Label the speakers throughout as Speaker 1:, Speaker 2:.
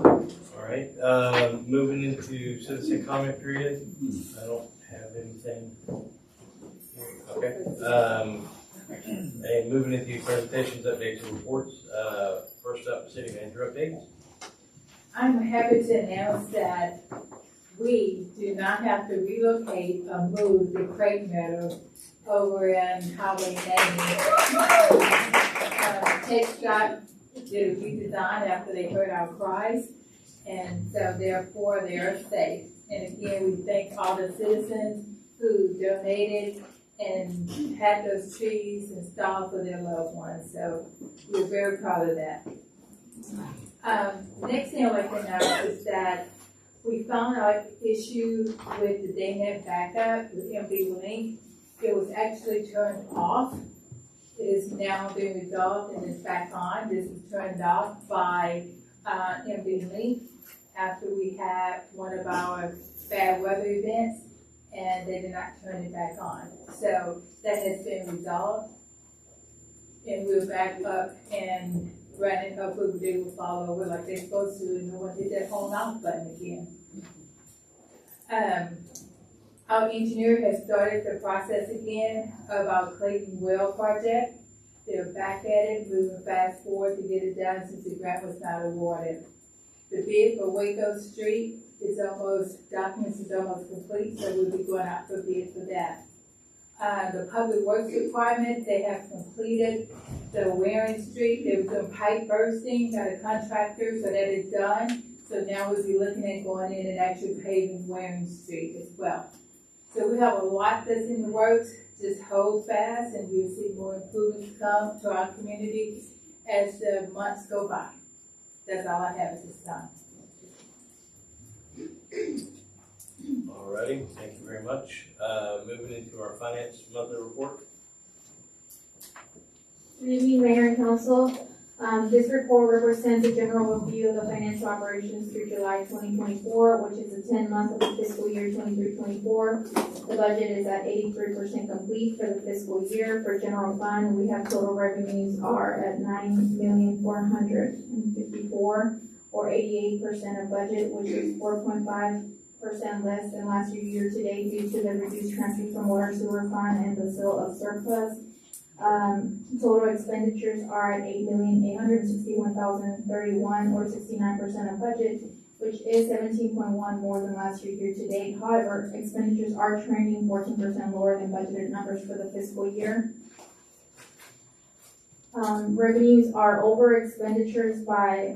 Speaker 1: All right, moving into citizen comment period. I don't have anything. Okay. And moving into presentations, updates, and reports. First up, city manager updates.
Speaker 2: I'm happy to announce that we do not have to relocate or move the crepe meadow over in Highway 90. Tech Shop did a redesign after they heard our cries, and so therefore they are safe. And again, we thank all the citizens who donated and had those trees installed for their loved ones. So we're very proud of that. Next thing I'd like to announce is that we found out issue with the Dayton backup with MB Link. It was actually turned off. It is now being resolved and is back on. This is turned off by MB Link after we had one of our bad weather events, and they did not turn it back on. So that has been resolved, and we're back up and running. Hopefully they will follow over like they're supposed to, and no one did that on off button again. Our engineer has started the process again of our Clayton Well project. They're back at it, moving fast forward to get it done since the grant was not awarded. The bid for Waco Street is documents is almost complete, so we'll be going out for bid for that. The public works department, they have completed the Waring Street. They were doing pipe bursting, got a contractor, so that is done. So now we'll be looking at going in and actually paving Waring Street as well. So we have a lot that's in the works. Just hold fast, and you'll see more improvements come to our community as the months go by. That's all I have at this time.
Speaker 1: Alrighty, thank you very much. Moving into our finance monthly report.
Speaker 3: Good evening, Mayor and Council. This report represents a general review of the financial operations through July 2024, which is the 10 months of the fiscal year 23-24. The budget is at 83% complete for the fiscal year. For general fund, we have total revenues are at $9,454,000, or 88% of budget, which is 4.5% less than last year to date due to the reduced transfers from water sewer fund and the sale of surplus. Total expenditures are at $8,861,031, or 69% of budget, which is 17.1 more than last year to date. However, expenditures are trending 14% lower than budgeted numbers for the fiscal year. Revenues are over expenditures by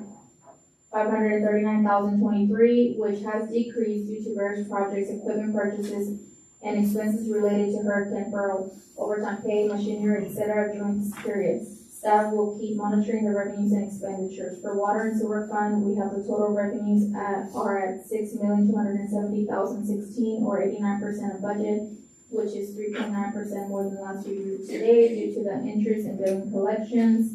Speaker 3: $539,023, which has decreased due to various projects, equipment purchases, and expenses related to Hurricane Pearl, overtime pay, machinery, etc. during this period. Staff will keep monitoring the revenues and expenditures. For water and sewer fund, we have the total revenues are at $6,270,016, or 89% of budget, which is 3.9% more than last year to date due to the interest and billing collections.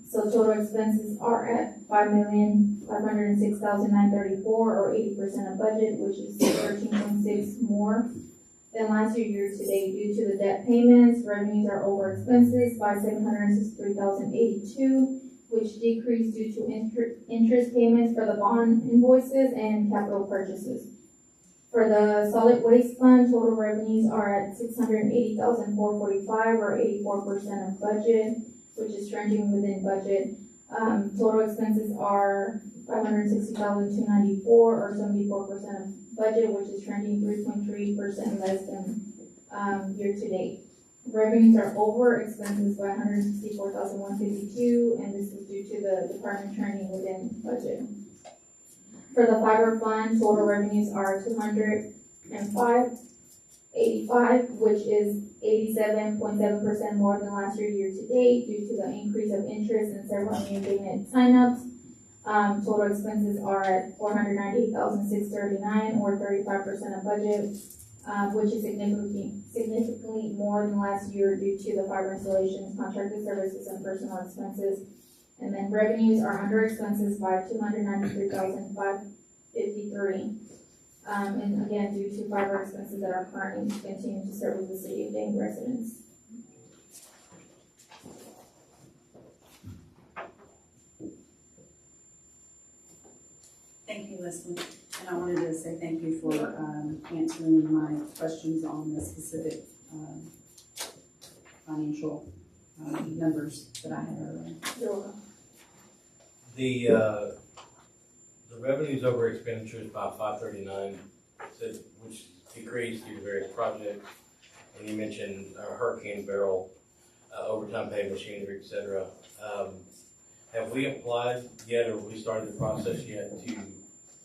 Speaker 3: So total expenses are at $5,506,934, or 80% of budget, which is 13.6 more than last year to date due to the debt payments. Revenues are over expenses by $763,082, which decreased due to interest payments for the bond invoices and capital purchases. For the solid waste fund, total revenues are at $680,445, or 84% of budget, which is trending within budget. Total expenses are $560,294, or 74% of budget, which is trending 3.3% less than year to date. Revenues are over expenses by $164,152, and this is due to the department trending within budget. For the fiber fund, total revenues are $205.85, which is 87.7% more than last year to date due to the increase of interest and several new unit signups. Total expenses are at $498,639, or 35% of budget, which is significantly more than last year due to the fiber installations, contracted services, and personal expenses. And then revenues are under expenses by $293,553. And again, due to fiber expenses that are currently continuing to service the city of Dayton residents.
Speaker 4: Thank you, Leslie. And I wanted to say thank you for answering my questions on the specific financial numbers that I had earlier.
Speaker 1: The revenues over expenditures by 539, which decreased due to various projects. And you mentioned hurricane barrel, overtime pay machinery, et cetera. Have we applied yet, or have we started the process yet to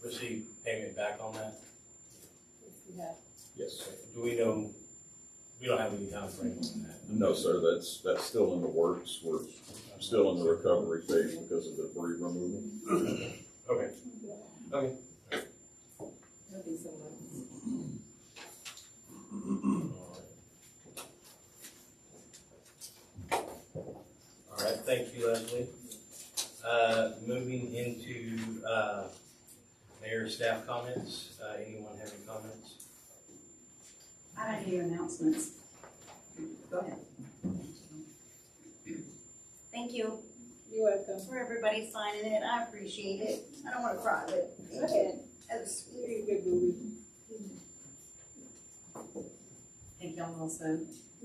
Speaker 1: receive payment back on that?
Speaker 5: Yes.
Speaker 1: Do we know, we don't have any time frame on that?
Speaker 5: No, sir, that's still in the works. We're still in the recovery phase because of the debris removal.
Speaker 1: Okay. Okay.
Speaker 2: That'll be so much.
Speaker 1: All right, thank you, Leslie. Moving into mayor staff comments. Anyone have any comments?
Speaker 4: I don't hear announcements. Go ahead.
Speaker 6: Thank you
Speaker 2: You're welcome.
Speaker 6: for everybody signing it. I appreciate it. I don't want to cry, but
Speaker 2: Go ahead.
Speaker 6: that was sweet.
Speaker 2: You're a good booby.
Speaker 4: Thank y'all also.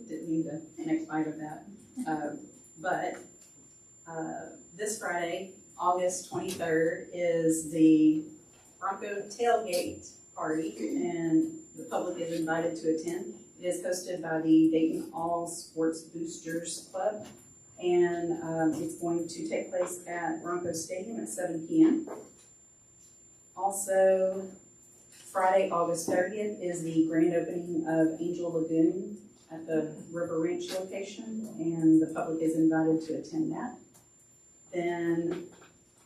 Speaker 4: Didn't need the next bite of that. But this Friday, August 23rd, is the Bronco tailgate party, and the public is invited to attend. It is hosted by the Dayton All Sports Boosters Club, and it's going to take place at Bronco Stadium at 7 p.m. Also, Friday, August 30th, is the grand opening of Angel Lagoon at the River Ranch location, and the public is invited to attend that. Then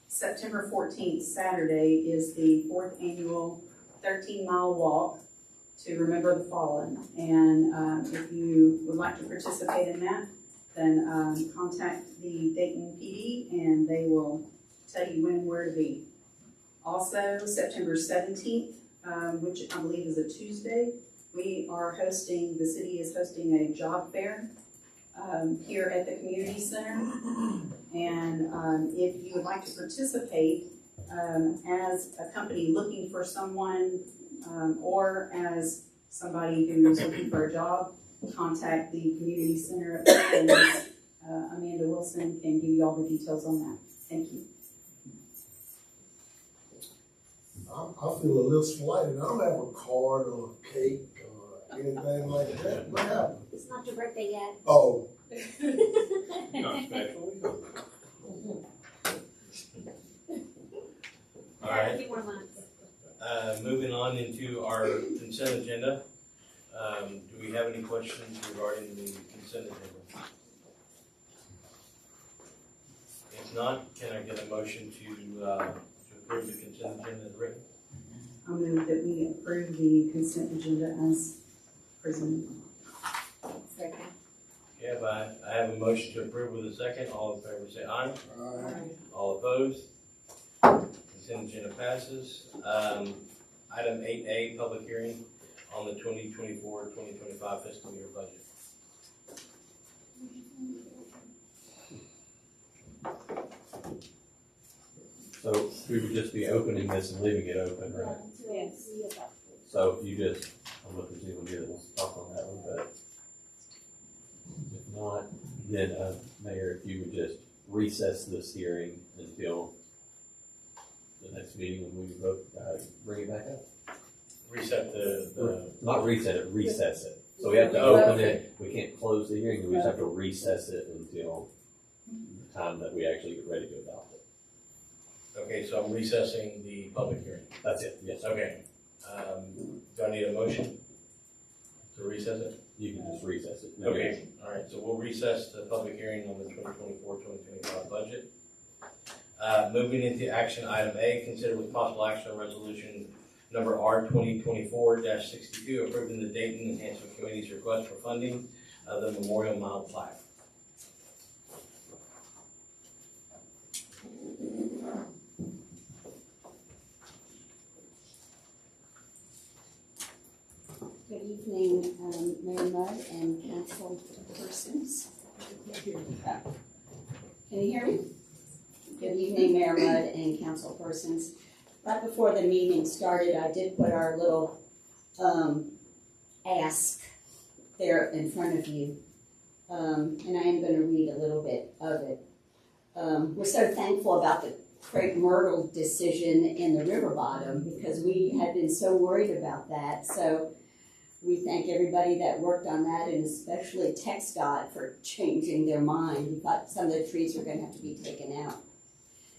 Speaker 4: September 14th, Saturday, is the 4th annual 13-mile walk to remember the fallen. And if you would like to participate in that, then contact the Dayton PD and they will tell you when and where to be. Also, September 17th, which I believe is a Tuesday, the city is hosting a job fair here at the community center. And if you would like to participate as a company looking for someone or as somebody who is looking for a job, contact the community center and Amanda Wilson can give you all the details on that. Thank you.
Speaker 7: I feel a little slighted. I don't have a card or a cake or anything like that. What happened?
Speaker 6: It's not your birthday yet.
Speaker 7: Oh,
Speaker 1: All right.
Speaker 6: A few more months.
Speaker 1: Moving on into our consent agenda. Do we have any questions regarding the consent agenda? If not, can I get a motion to approve the consent agenda as written?
Speaker 4: I'll move that we approve the consent agenda as presented.
Speaker 2: Second.
Speaker 1: Yeah, but I have a motion to approve with a second. All in favor say aye.
Speaker 7: all right.
Speaker 1: All opposed? Consent agenda passes. Item 8A, public hearing on the 2024-2025 fiscal year budget.
Speaker 8: So we would just be opening this and leaving it open, right?
Speaker 2: Yes.
Speaker 8: So if you just, I'm looking to see when you will talk on that one, but if not, then Mayor, if you would just recess this hearing until the next meeting when we vote, bring it back up.
Speaker 1: Reset the
Speaker 8: Not reset it, recess it. So we have to open it, we can't close the hearing, we just have to recess it until the time that we actually get ready to adopt it.
Speaker 1: okay, so I'm recessing the public hearing.
Speaker 8: That's it, yes.
Speaker 1: Okay. Do I need a motion to recess it?
Speaker 8: You can just recess it.
Speaker 1: Okay, all right, so we'll recess the public hearing on the 2024-2025 budget. Moving into action item A, consider with possible action on resolution number R 2024-62, approving the Dayton Enhancement Committee's request for funding of the Memorial Mile plaque.
Speaker 9: Good evening, Mayor Mudd and council persons. Can you hear me? Good evening, Mayor Mudd and council persons. right before the meeting started, I did put our little, ask there in front of you. And I am gonna read a little bit of it. We're so thankful about the Crepe Myrtle decision in the river bottom because we had been so worried about that. So we thank everybody that worked on that, and especially TxDOT for changing their mind. We thought some of the trees were gonna have to be taken out.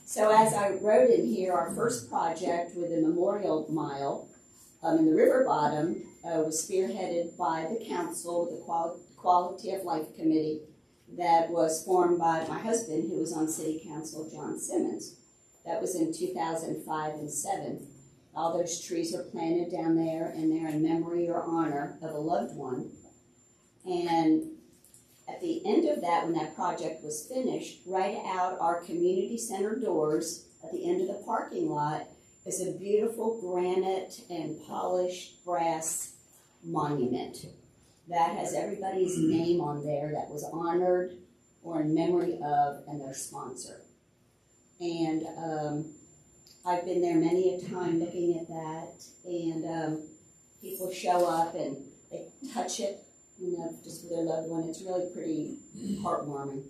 Speaker 9: So as I wrote in here, our first project with the Memorial Mile in the river bottom was spearheaded by the council, the Quality of Life Committee that was formed by my husband, who was on city council, John Simmons. That was in 2005 and 7. All those trees are planted down there, and they're in memory or honor of a loved one. And at the end of that, when that project was finished, right out our community center doors at the end of the parking lot is a beautiful granite and polished brass monument that has everybody's name on there that was honored or in memory of and their sponsor. And I've been there many a time looking at that, and people show up and they touch it, just for their loved one. It's really pretty heartwarming.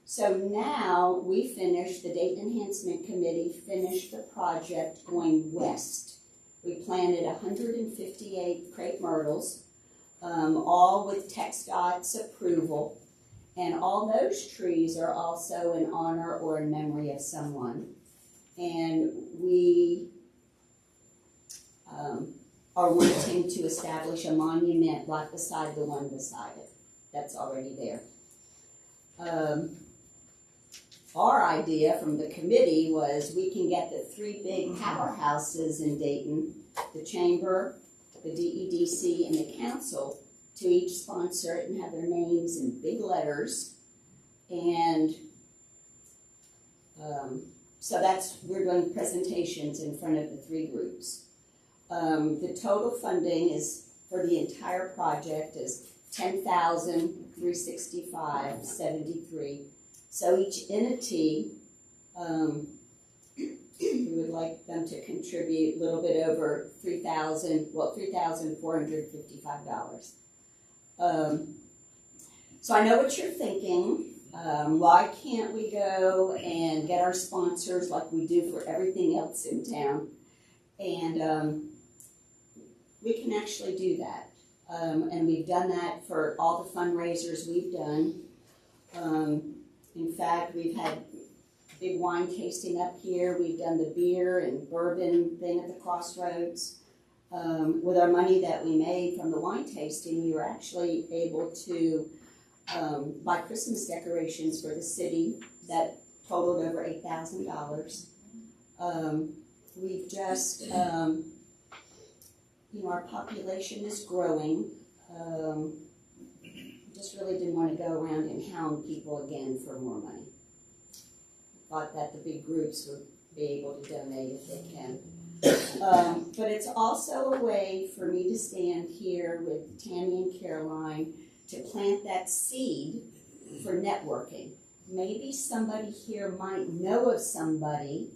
Speaker 9: So now we finished, the Dayton Enhancement Committee finished the project going west. We planted 158 crepe myrtles, all with TxDOT's approval. And all those trees are also in honor or in memory of someone. And we are wanting to establish a monument right beside the one beside it. That's already there. Our idea from the committee was we can get the 3 big powerhouses in Dayton, the chamber, the DEDC, and the council, to each sponsor it and have their names in big letters. And so we're doing presentations in front of the 3 groups. The total funding is for the entire project is $10,365.73. So each entity, we would like them to contribute a little bit over $3,455. So I know what you're thinking. Why can't we go and get our sponsors like we do for everything else in town? And we can actually do that. And we've done that for all the fundraisers we've done. In fact, we've had big wine tasting up here. We've done the beer and bourbon thing at the crossroads. With our money that we made from the wine tasting, we were actually able to buy Christmas decorations for the city that totaled over $8,000. We've just, our population is growing. Just really didn't want to go around and hound people again for more money. Thought that the big groups would be able to donate if they can. But it's also a way for me to stand here with Tammy and Caroline to plant that seed for networking. Maybe somebody here might know of somebody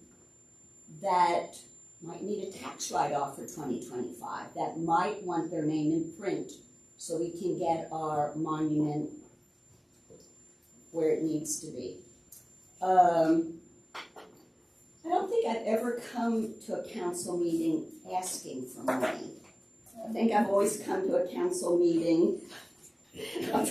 Speaker 9: that might need a tax write-off for 2025, that might want their name in print so we can get our monument where it needs to be. I don't think I've ever come to a council meeting asking for money. I think I've always come to a council meeting. I'm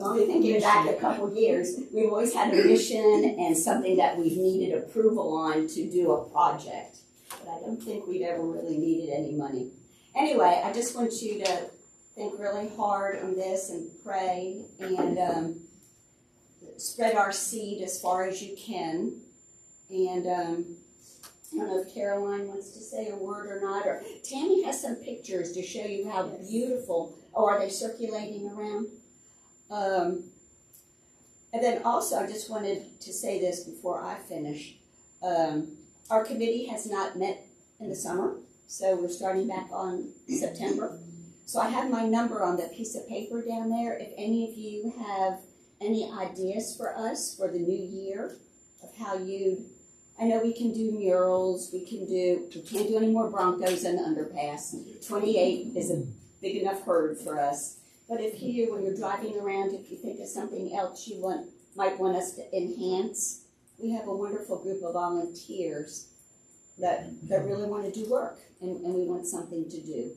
Speaker 9: only thinking back a couple of years. We've always had a mission and something that we've needed approval on to do a project. But I don't think we've ever really needed any money. Anyway, I just want you to think really hard on this and pray and spread our seed as far as you can. And I don't know if Caroline wants to say a word or not, or Tammy has some pictures to show you how beautiful. Oh, are they circulating around? And then also, I just wanted to say this before I finish. Our committee has not met in the summer, so we're starting back on September. So I have my number on the piece of paper down there. If any of you have any ideas for us for the new year of how you'd I know we can do murals, we can't do any more Broncos in the underpass. 28 is a big enough herd for us. But if you, when you're driving around, if you think of something else you might want us to enhance, we have a wonderful group of volunteers that really want to do work, and we want something to do.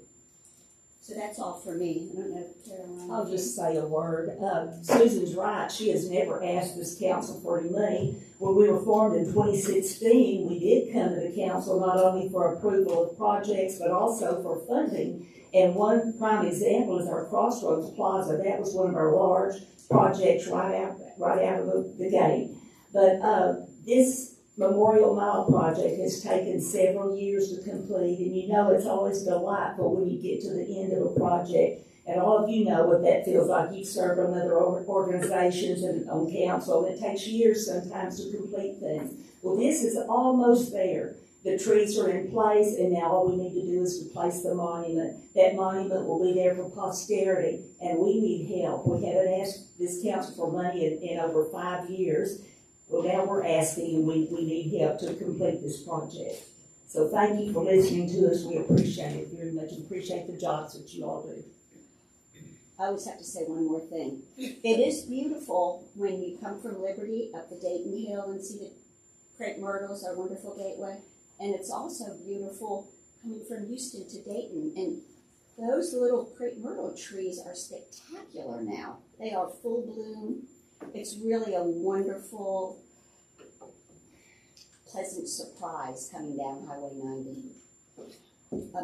Speaker 9: So that's all for me. I don't know, Caroline.
Speaker 10: I'll just say a word. Susan's right. She has never asked this council for any money. When we were formed in 2016, we did come to the council not only for approval of projects, but also for funding. And one prime example is our Crossroads Plaza. That was one of our large projects right out of the gate. But this Memorial Mile project has taken several years to complete, and you know it's always delightful when you get to the end of a project. And all of you know what that feels like. You've served on other organizations and on council, and it takes years sometimes to complete things. Well, this is almost there. The trees are in place, and now all we need to do is replace the monument. That monument will be there for posterity, and we need help. We haven't asked this council for money in over 5 years. Well, now we're asking, and we need help to complete this project. So thank you for listening to us. We appreciate it very much, and appreciate the jobs that you all do.
Speaker 9: I always have to say one more thing. It is beautiful when you come from Liberty up the Dayton Hill and see the crepe myrtles, our wonderful gateway. And it's also beautiful coming from Houston to Dayton. And those little crepe myrtle trees are spectacular now. They are full bloom. It's really a wonderful, pleasant surprise coming down Highway 90.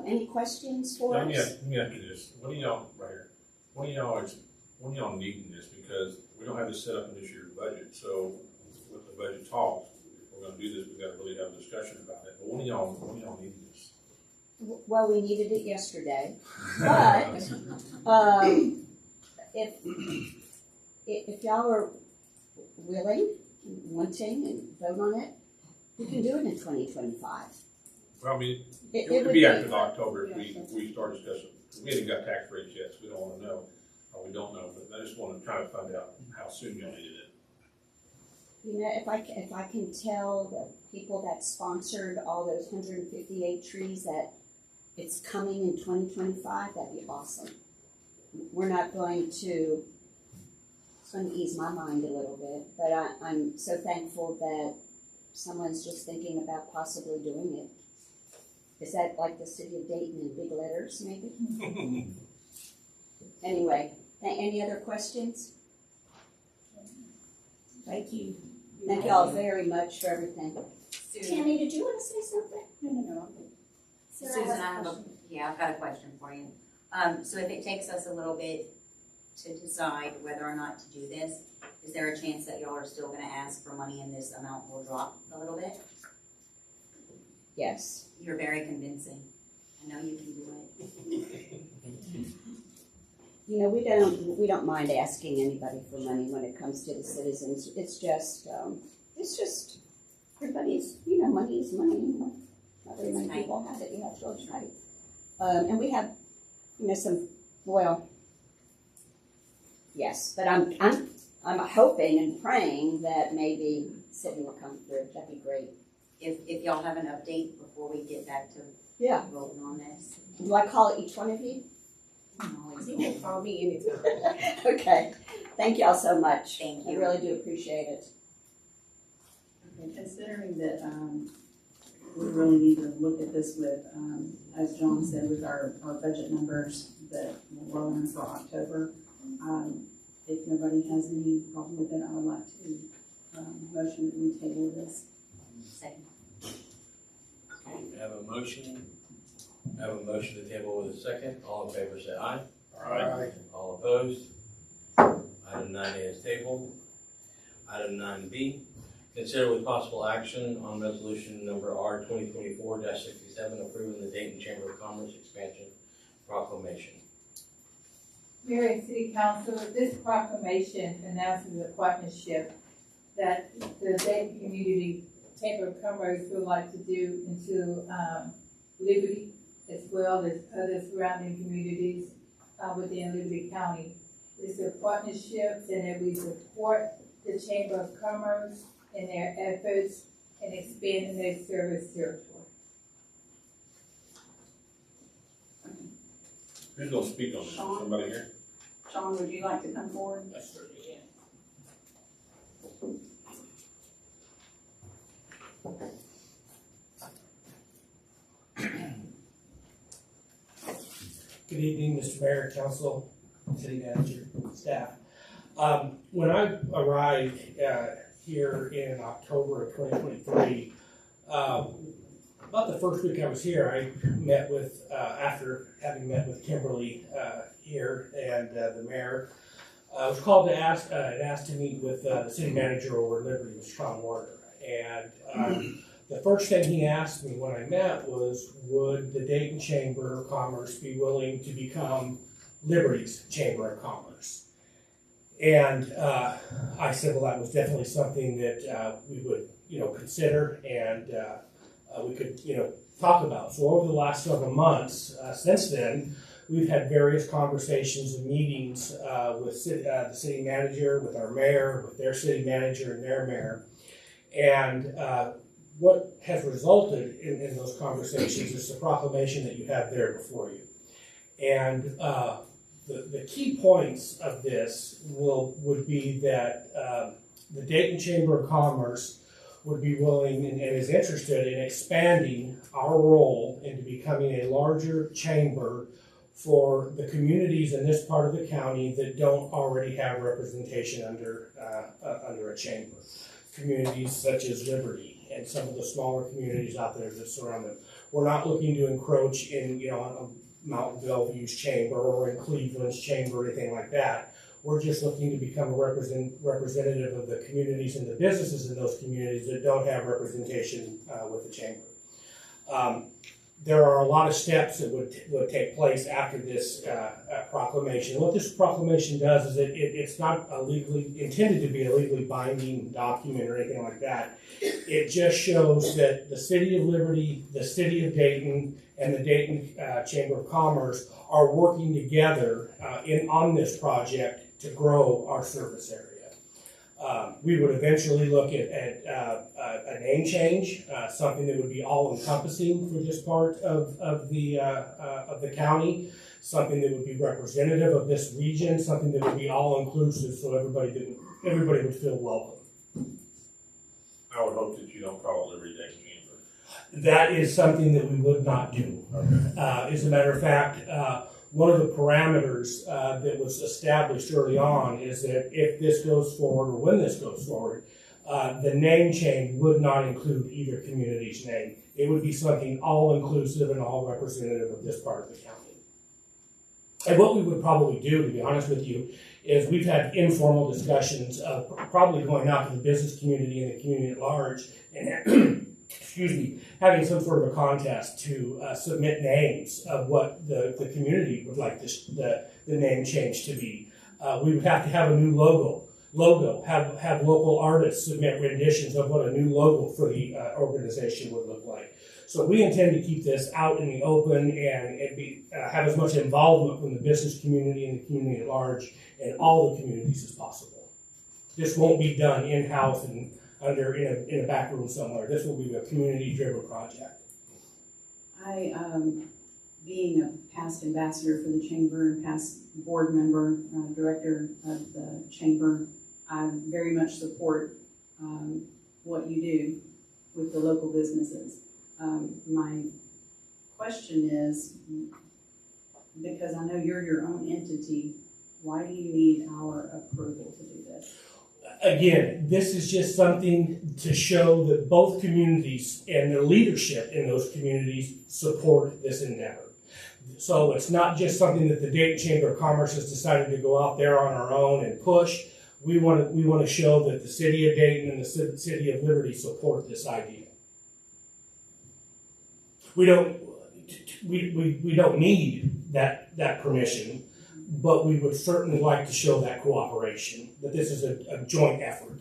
Speaker 9: Any questions for us?
Speaker 11: Let me ask you this. When are y'all needing this? Because we don't have this set up in this year's budget. So with the budget talks, if we're gonna do this, we've got to really have a discussion about it. But when are y'all needing this?
Speaker 9: Well, we needed it yesterday. But if y'all are willing, wanting, and vote on it, we can do it in 2025.
Speaker 11: Well, I mean,
Speaker 9: It
Speaker 11: it would
Speaker 9: would
Speaker 11: be
Speaker 9: be-
Speaker 11: after October if we start discussing. We haven't got tax rates yet, so we don't want to know, or we don't know, but I just want to try to find out how soon y'all needed it.
Speaker 9: You know, if I can tell the people that sponsored all those 158 trees that it's coming in 2025, that'd be awesome. We're not going to, it's going to ease my mind a little bit, but I'm so thankful that someone's just thinking about possibly doing it. Is that like the city of Dayton in big letters, maybe? Anyway, any other questions?
Speaker 10: Thank you.
Speaker 9: Thank you all very much for everything. Tammy, did you want to say something? No.
Speaker 12: Susan, I've got a question for you. So if it takes us a little bit to decide whether or not to do this, is there a chance that y'all are still gonna ask for money and this amount will drop a little bit?
Speaker 9: Yes.
Speaker 12: You're very convincing. I know you can do it.
Speaker 9: You know, we don't mind asking anybody for money when it comes to the citizens. It's just everybody's, money is money. Not very many people have it. Yeah, it's really tight. And we have, yes, but I'm hoping and praying that maybe city will come through. That'd be great.
Speaker 12: If y'all have an update before we get back to voting on this.
Speaker 9: Do I call each one of you?
Speaker 12: You can call me anytime.
Speaker 9: Okay. Thank y'all so much.
Speaker 12: Thank
Speaker 9: I
Speaker 12: you.
Speaker 9: really do appreciate it.
Speaker 4: Okay, considering that, we really need to look at this with, as John said, with our budget numbers that we're rolling for October. If nobody has any problem with it, I would like to, motion that we table this.
Speaker 12: Second.
Speaker 1: Okay, have a motion to table with a second. All in favor say aye.
Speaker 7: Aye.
Speaker 1: All opposed? Item 9A is tabled. Item 9B, consider with possible action on resolution number R 2024-67 approving the Dayton Chamber of Commerce expansion proclamation.
Speaker 2: Mayor and City Council, this proclamation announces a partnership that the Dayton Community Chamber of Commerce would like to do into Liberty, as well as other surrounding communities within Liberty County. It's a partnership and that we support the Chamber of Commerce in their efforts and expanding their service territory.
Speaker 11: Who's gonna speak on this?
Speaker 4: Sean?
Speaker 11: Somebody here?
Speaker 4: Sean, would you like to come forward?
Speaker 13: Good evening, Mr. Mayor, Council, City Manager, staff. When I arrived here in October of 2023, about the first week I was here, I met with, after having met with Kimberly here and the mayor, I was called to asked to meet with the city manager over at Liberty, Mr. Tom Warner. And the first thing he asked me when I met was, would the Dayton Chamber of Commerce be willing to become Liberty's Chamber of Commerce? And I said, well, that was definitely something that we would, consider and we could, talk about. So over the last several months, since then, we've had various conversations and meetings with the city manager, with our mayor, with their city manager and their mayor. And what has resulted in those conversations is the proclamation that you have there before you. And the key points of this would be that the Dayton Chamber of Commerce would be willing and is interested in expanding our role into becoming a larger chamber for the communities in this part of the county that don't already have representation under a chamber. Communities such as Liberty and some of the smaller communities out there that surround them. We're not looking to encroach in, Mountain Bellevue's chamber or in Cleveland's chamber or anything like that. We're just looking to become a representative of the communities and the businesses in those communities that don't have representation with the chamber. There are a lot of steps that would take place after this proclamation. What this proclamation does is it's not intended to be a legally binding document or anything like that. It just shows that the City of Liberty, the City of Dayton, and the Dayton Chamber of Commerce are working together on this project to grow our service area. We would eventually look at a name change, something that would be all-encompassing for this part of the county, something that would be representative of this region, something that would be all-inclusive, so everybody would feel welcome.
Speaker 11: I would hope that you don't call it Liberty Dayton Chamber.
Speaker 13: That is something that we would not do.
Speaker 11: Okay.
Speaker 13: As a matter of fact, one of the parameters that was established early on is that if this goes forward or when this goes forward, the name change would not include either community's name. It would be something all-inclusive and all representative of this part of the county. And what we would probably do, to be honest with you, is we've had informal discussions of probably going out to the business community and the community at large and having some sort of a contest to submit names of what the community would like the name change to be. We would have to have a new logo, have local artists submit renditions of what a new logo for the organization would look like. So we intend to keep this out in the open and have as much involvement from the business community and the community at large and all the communities as possible. This won't be done in-house and in a back room somewhere. This will be a community-driven project.
Speaker 4: I, being a past ambassador for the chamber, past board member, director of the chamber, I very much support what you do with the local businesses. My question is, because I know you're your own entity, why do you need our approval to do this?
Speaker 13: Again, this is just something to show that both communities and the leadership in those communities support this endeavor. So it's not just something that the Dayton Chamber of Commerce has decided to go out there on our own and push. We want to show that the City of Dayton and the City of Liberty support this idea. We don't need that permission, but we would certainly like to show that cooperation, that this is a joint effort.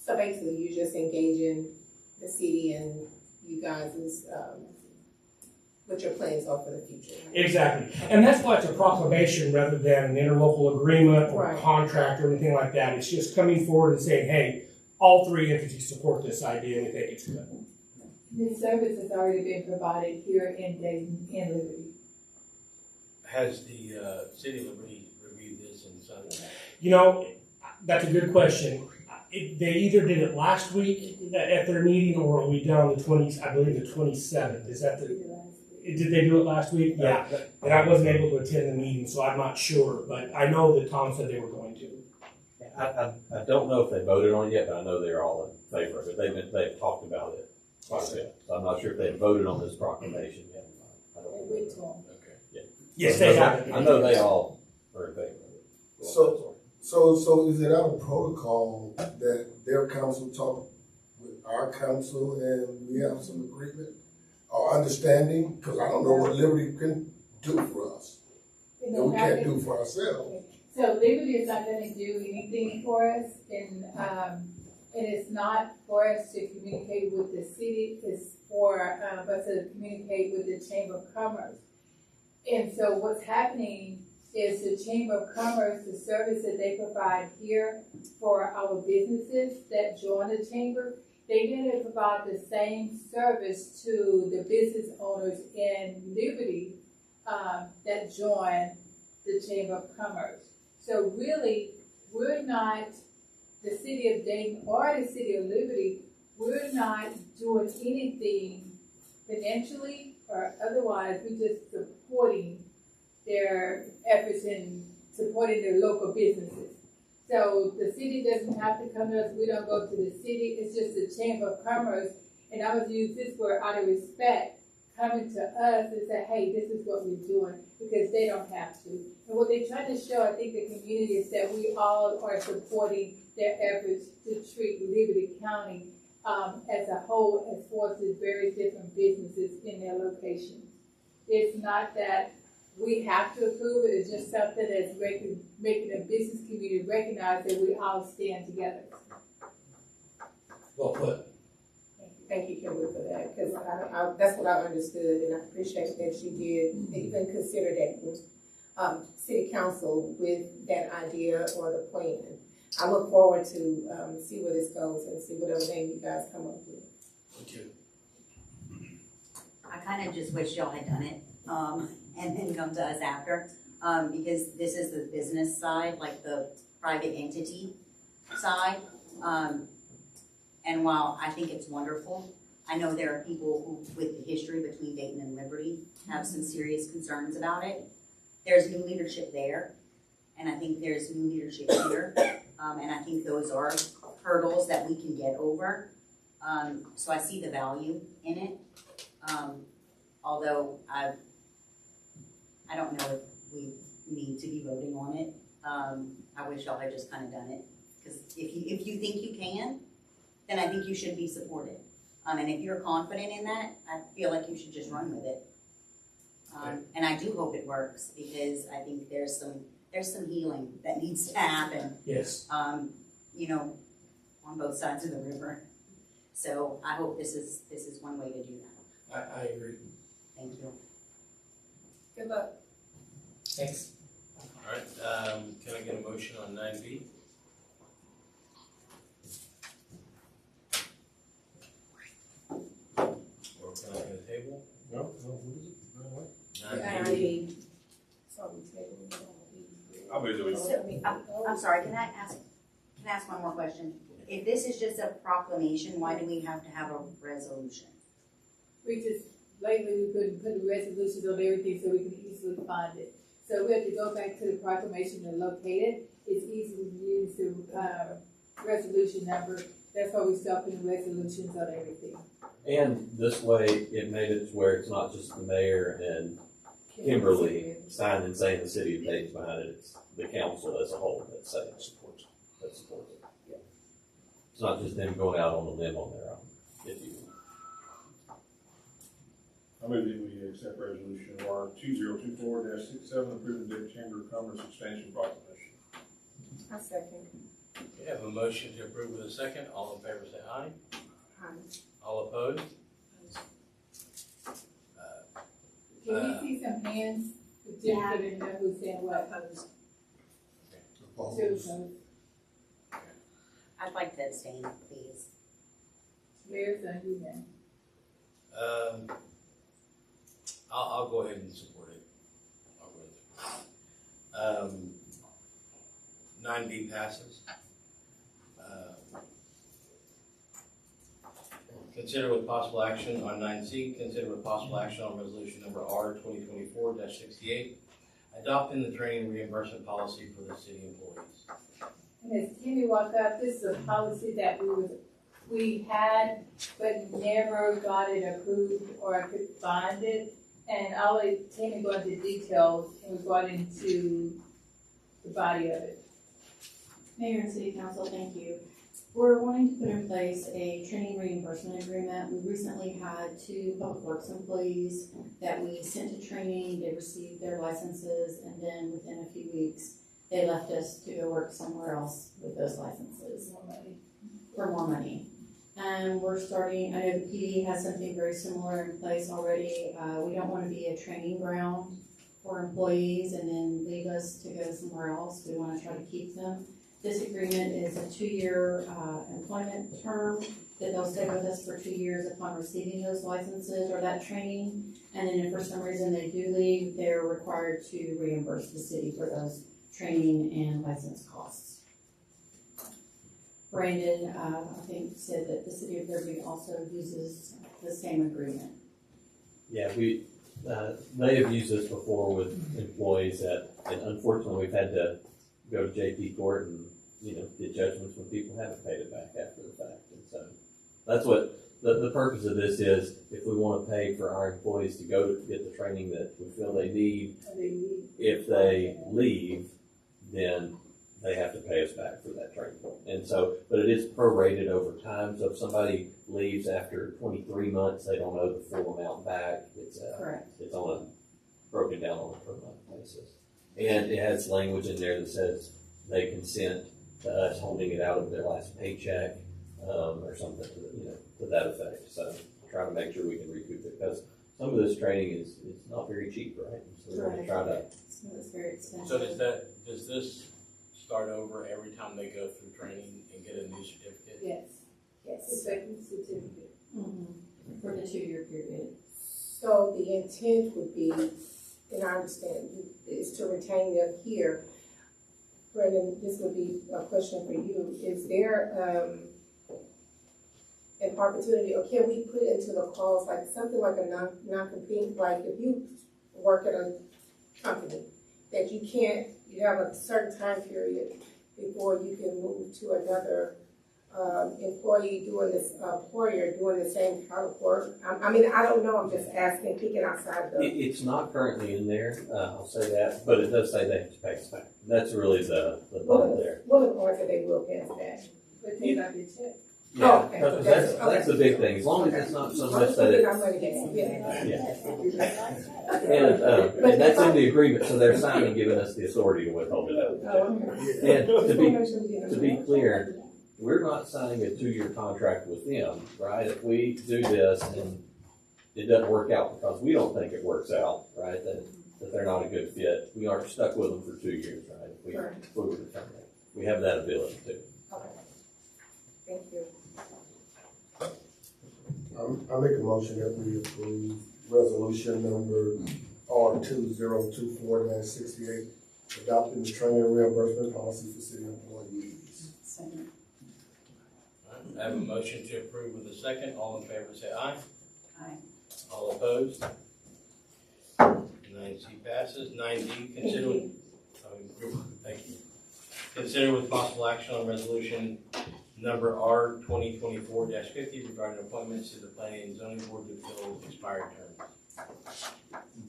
Speaker 14: So basically, you're just engaging the city and you guys is what your plans are for the future.
Speaker 13: Exactly. And that's why it's a proclamation rather than an interlocal agreement or a
Speaker 14: Right.
Speaker 13: contract or anything like that. It's just coming forward and saying, hey, all three entities support this idea and we think it's good.
Speaker 2: This service has already been provided here in Dayton and Liberty.
Speaker 1: Has the, city of Liberty reviewed this and signed it?
Speaker 13: You know, that's a good question. They either did it last week at their meeting, or are we down the 20, I believe the 27th, is that the, did they do it last week? Yeah, and I wasn't able to attend the meeting, so I'm not sure, but I know that Tom said they were going to.
Speaker 8: I don't know if they voted on it yet, but I know they're all in favor of it. They've talked about it quite a bit. So I'm not sure if they voted on this proclamation yet. I don't know.
Speaker 1: Okay.
Speaker 8: Yeah.
Speaker 13: Yes, they have.
Speaker 8: I know they all are in favor of it.
Speaker 7: So is it out of protocol that their council talk with our council and we have some agreement or understanding? Because I don't know what Liberty can do for us that we can't do for ourselves.
Speaker 2: So Liberty is not gonna do anything for us, and it's not for us to communicate with the city, it's for us to communicate with the Chamber of Commerce. And so what's happening is the Chamber of Commerce, the service that they provide here for our businesses that join the chamber, they're gonna provide the same service to the business owners in Liberty that join the Chamber of Commerce. So really, we're not, the city of Dayton or the city of Liberty, we're not doing anything financially or otherwise, we're just supporting their efforts in supporting their local businesses. So the city doesn't have to come to us, we don't go to the city, it's just the Chamber of Commerce, and I would use this word out of respect, coming to us and say, hey, this is what we're doing, because they don't have to. And what they're trying to show, I think, the community is that we all are supporting their efforts to treat Liberty County as a whole, as far as the various different businesses in their locations. It's not that we have to approve it, it's just something that's making the business community recognize that we all stand together.
Speaker 13: Well put.
Speaker 14: Thank you, Kimberly, for that, because that's what I understood, and I appreciate that you did even consider that city council with that idea or the plan. I look forward to see where this goes and see whatever name you guys come up with.
Speaker 13: Me too.
Speaker 12: I kind of just wish y'all had done it, and then come to us after, because this is the business side, like the private entity side. And while I think it's wonderful, I know there are people who, with the history between Dayton and Liberty, have some serious concerns about it. There's new leadership there, and I think there's new leadership here, and I think those are hurdles that we can get over. So I see the value in it, although I don't know if we need to be voting on it. I wish y'all had just kind of done it, because if you think you can, then I think you should be supported. And if you're confident in that, I feel like you should just run with it. And I do hope it works, because I think there's some healing that needs to happen.
Speaker 13: Yes.
Speaker 12: You know, on both sides of the river. So I hope this is one way to do that.
Speaker 13: I agree.
Speaker 12: Thank you.
Speaker 14: Good luck.
Speaker 13: Thanks.
Speaker 1: All right, can I get a motion on 9B? Or can I get a table?
Speaker 11: No, what is it? No, what?
Speaker 1: 9B.
Speaker 11: I'll move to it.
Speaker 12: So, I'm sorry, can I ask one more question? If this is just a proclamation, why do we have to have a resolution?
Speaker 2: We just, lately, we couldn't put the resolutions on everything so we can easily find it. So we have to go back to the proclamation and locate it. It's easy to use the resolution number. That's why we start putting resolutions on everything.
Speaker 8: And this way, it made it to where it's not just the mayor and Kimberly signing saying the city of Dayton's behind it. It's the council as a whole that says supports it. Yeah. It's not just them going out on a limb on their own, if you will.
Speaker 11: I move that we accept resolution R 2024-67, approving the Chamber of Commerce expansion proclamation.
Speaker 14: I second.
Speaker 1: We have a motion to approve with a second. All in favor say aye.
Speaker 14: Aye.
Speaker 1: All opposed?
Speaker 2: Can we see some hands? Just so they know who's saying what.
Speaker 12: Opposed.
Speaker 2: Two opposed.
Speaker 12: I'd like to abstain, please.
Speaker 2: Mayor's on you now.
Speaker 1: I'll go ahead and support it. I'll go ahead and support it. 9B passes. Consider with possible action on 9C, consider with possible action on resolution number R 2024-68, adopting the training reimbursement policy for the city employees.
Speaker 2: And as Timmy walked up, this is a policy that we had, but never got it approved or could find it. And I'll let Timmy go into details in regard into the body of it.
Speaker 15: Mayor and City Council, thank you. We're wanting to put in place a training reimbursement agreement. We recently had 2 public works employees that we sent to training. They received their licenses, and then within a few weeks, they left us to go work somewhere else with those licenses for more money. And we're starting, I know the PD has something very similar in place already. We don't want to be a training ground for employees and then leave us to go somewhere else. We want to try to keep them. This agreement is a 2-year employment term that they'll stay with us for 2 years upon receiving those licenses or that training. And then if for some reason they do leave, they're required to reimburse the city for those training and license costs. Brandon, I think, said that the city of Liberty also uses the same agreement.
Speaker 8: Yeah, they have used this before with employees and unfortunately we've had to go to JP court and, get judgments when people haven't paid it back after the fact. And so that's what the purpose of this is. If we want to pay for our employees to go to get the training that we feel they need, if they leave, then they have to pay us back for that training. And so, but it is prorated over time. So if somebody leaves after 23 months, they don't owe the full amount back.
Speaker 15: Correct.
Speaker 8: It's broken down on a per month basis. And it has language in there that says they consent to us holding it out of their last paycheck, or something to that effect. So try to make sure we can recoup it because some of this training is not very cheap, right? So we're going to try to.
Speaker 15: It's very expensive.
Speaker 1: So does this start over every time they go through training and get a new certificate?
Speaker 2: Yes. It's a new certificate.
Speaker 15: Mm-hmm. For the 2-year period.
Speaker 14: So the intent would be, and I understand, is to retain them here. Brendan, this would be a question for you. Is there an opportunity, or can we put into the clause like something like a non-compete, like if you work at a company that you have a certain time period before you can move to another employer doing the same kind of work? I mean, I don't know, I'm just asking, picking outside the.
Speaker 8: It's not currently in there, I'll say that, but it does say they have to pay us back. That's really the part there.
Speaker 14: What are the parts that they will pay us back?
Speaker 2: But they got the check.
Speaker 8: Yeah,
Speaker 14: Oh, okay.
Speaker 8: because that's the big thing. As long as it's not so much that it's. And that's in the agreement, so they're signing, giving us the authority to withhold it out. And to be clear, we're not signing a 2-year contract with them, right? If we do this and it doesn't work out because we don't think it works out, right? That they're not a good fit, we aren't stuck with them for 2 years, right? If we were to terminate, we have that ability too.
Speaker 14: Okay. Thank you.
Speaker 7: I make a motion that we approve resolution number R 2024-68, adopting the training reimbursement policy for city employees.
Speaker 15: Second.
Speaker 1: I have a motion to approve with a second. All in favor say aye.
Speaker 15: Aye.
Speaker 1: All opposed? 9C passes. 9D, consider. Thank you. Consider with possible action on resolution number R 2024-50 regarding appointments to the Planning and Zoning Board to fill expired terms.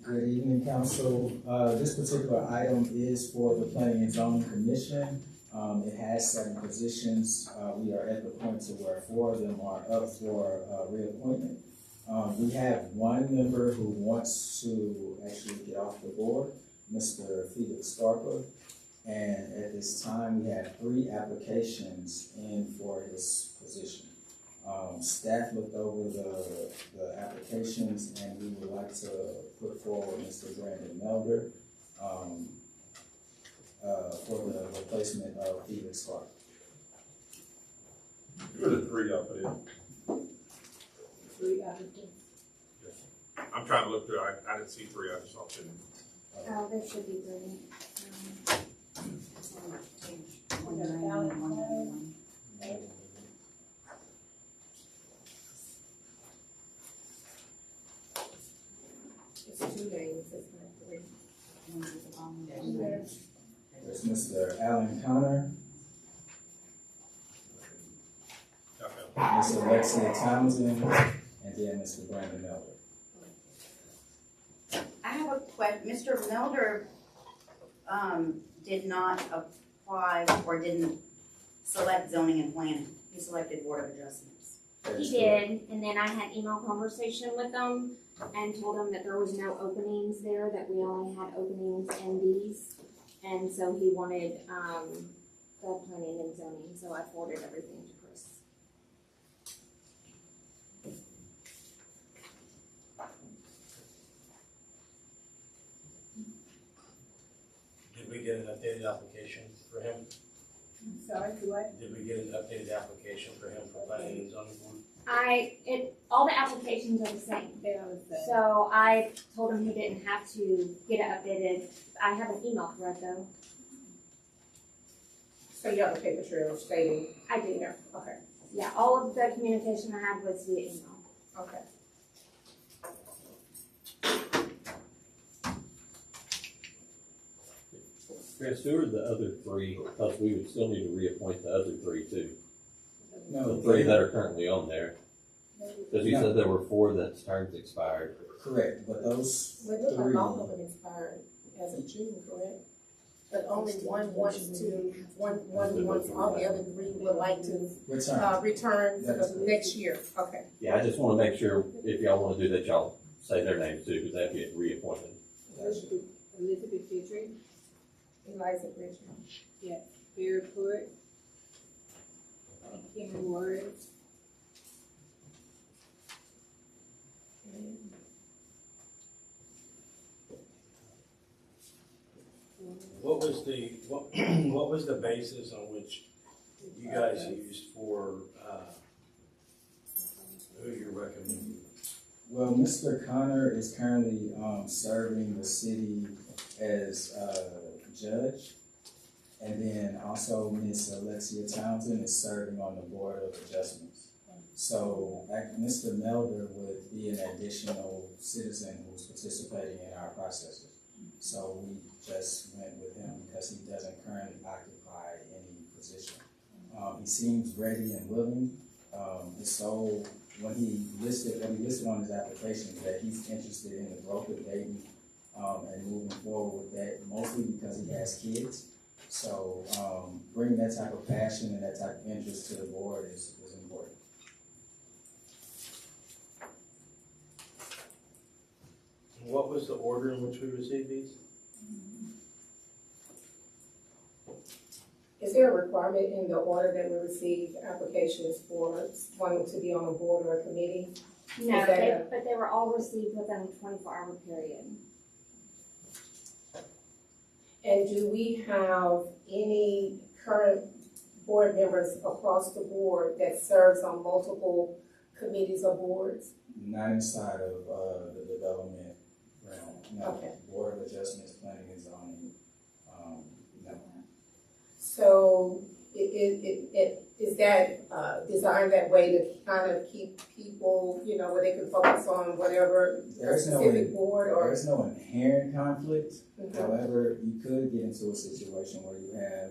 Speaker 16: Good evening, council. This particular item is for the Planning and Zoning Commission. It has 7 positions. We are at the point to where 4 of them are up for reappointment. We have 1 member who wants to actually get off the board, Mr. Felix Scarpa. And at this time, we have 3 applications in for his position. Staff looked over the applications, and we would like to put forward Mr. Brandon Melder for the replacement of Felix Clark.
Speaker 11: Who are the three I put in?
Speaker 2: 3 applicants.
Speaker 11: I'm trying to look through, I didn't see three, I just saw two.
Speaker 3: Oh, there should be 3.
Speaker 12: One ninety and 191.
Speaker 14: It's 2 names, it's not 3.
Speaker 16: There's Mr. Alan Connor,
Speaker 11: Okay.
Speaker 16: Ms. Alexia Townsend, and then Mr. Brandon Elder.
Speaker 12: I have a question. Mr. Melder, did not apply or didn't select zoning and planning. He selected Board of Adjustments.
Speaker 3: He did, and then I had email conversation with them and told them that there was no openings there, that we only had openings in these. And so he wanted, the planning and zoning, so I forwarded everything to Chris.
Speaker 1: Did we get an updated application for him?
Speaker 2: Sorry, do I?
Speaker 1: Did we get an updated application for him for planning and zoning board?
Speaker 3: All the applications are the same.
Speaker 2: They are the same.
Speaker 3: So I told him he didn't have to get it updated. I have an email thread though.
Speaker 14: So you have a paper trail stating,
Speaker 3: I do.
Speaker 14: yeah, okay,
Speaker 3: Yeah, all of the communication I had was via email.
Speaker 14: okay.
Speaker 8: Chris, who are the other three? Because we would still need to reappoint the other three too.
Speaker 16: No,
Speaker 8: The three that are currently on there. Because you
Speaker 16: No.
Speaker 8: said there were 4 that terms expired.
Speaker 16: Correct, but those
Speaker 14: Well, look,
Speaker 16: three,
Speaker 14: all of them expired as of June, correct? But only one wants all the other 3 would like to,
Speaker 16: return.
Speaker 14: return for the next year, okay.
Speaker 8: Yeah, I just want to make sure if y'all want to do that, y'all say their names too, because they have to get reappointed.
Speaker 2: Elizabeth Petrie,
Speaker 14: Eliza Bridger.
Speaker 2: yes, Beard Pruitt, Kim Ward,
Speaker 1: What was the basis on which you guys used for, who you're recommending?
Speaker 16: Well, Mr. Connor is currently serving the city as judge. And then also Ms. Alexia Townsend is serving on the Board of Adjustments. So Mr. Melder would be an additional citizen who's participating in our processes. So we just went with him because he doesn't currently occupy any position. He seems ready and willing. So when he listed on his application that he's interested in the growth of Dayton and moving forward with that, mostly because he has kids. So bringing that type of passion and that type of interest to the board is important.
Speaker 1: What was the order in which we received these?
Speaker 14: Is there a requirement in the order that we receive applications for wanting to be on a board or a committee?
Speaker 3: No,
Speaker 14: Is that
Speaker 3: but they were all received within a 24-hour period.
Speaker 14: And do we have any current board members across the board that serves on multiple committees or boards?
Speaker 16: Not inside of the development realm. No.
Speaker 14: Okay.
Speaker 16: Board of Adjustments, Planning and Zoning. No.
Speaker 14: So is that designed that way to kind of keep people, where they can focus on whatever specific board or?
Speaker 16: There's no inherent conflict.
Speaker 14: Mhm.
Speaker 16: However, you could get into a situation where you have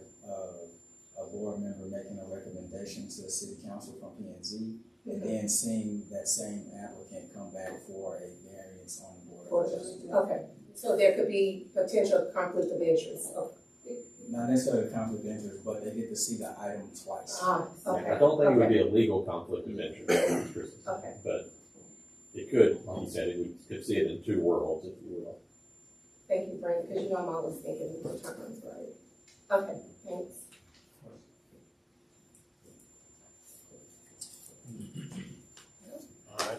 Speaker 16: a board member making a recommendation to the city council from P&Z and then seeing that same applicant come back for a variance on the board of adjustment.
Speaker 14: Okay, so there could be potential conflict of interest. Okay.
Speaker 16: Not necessarily a conflict of interest, but they get to see the item twice.
Speaker 14: Okay.
Speaker 8: I don't think it would
Speaker 14: Okay.
Speaker 8: be a legal conflict of interest, Chris.
Speaker 14: Okay.
Speaker 8: But it could, like you said, we could see it in 2 worlds, if you will.
Speaker 14: Thank you, Brandon, because I'm always thinking in terms, right? Okay, thanks.
Speaker 1: All right.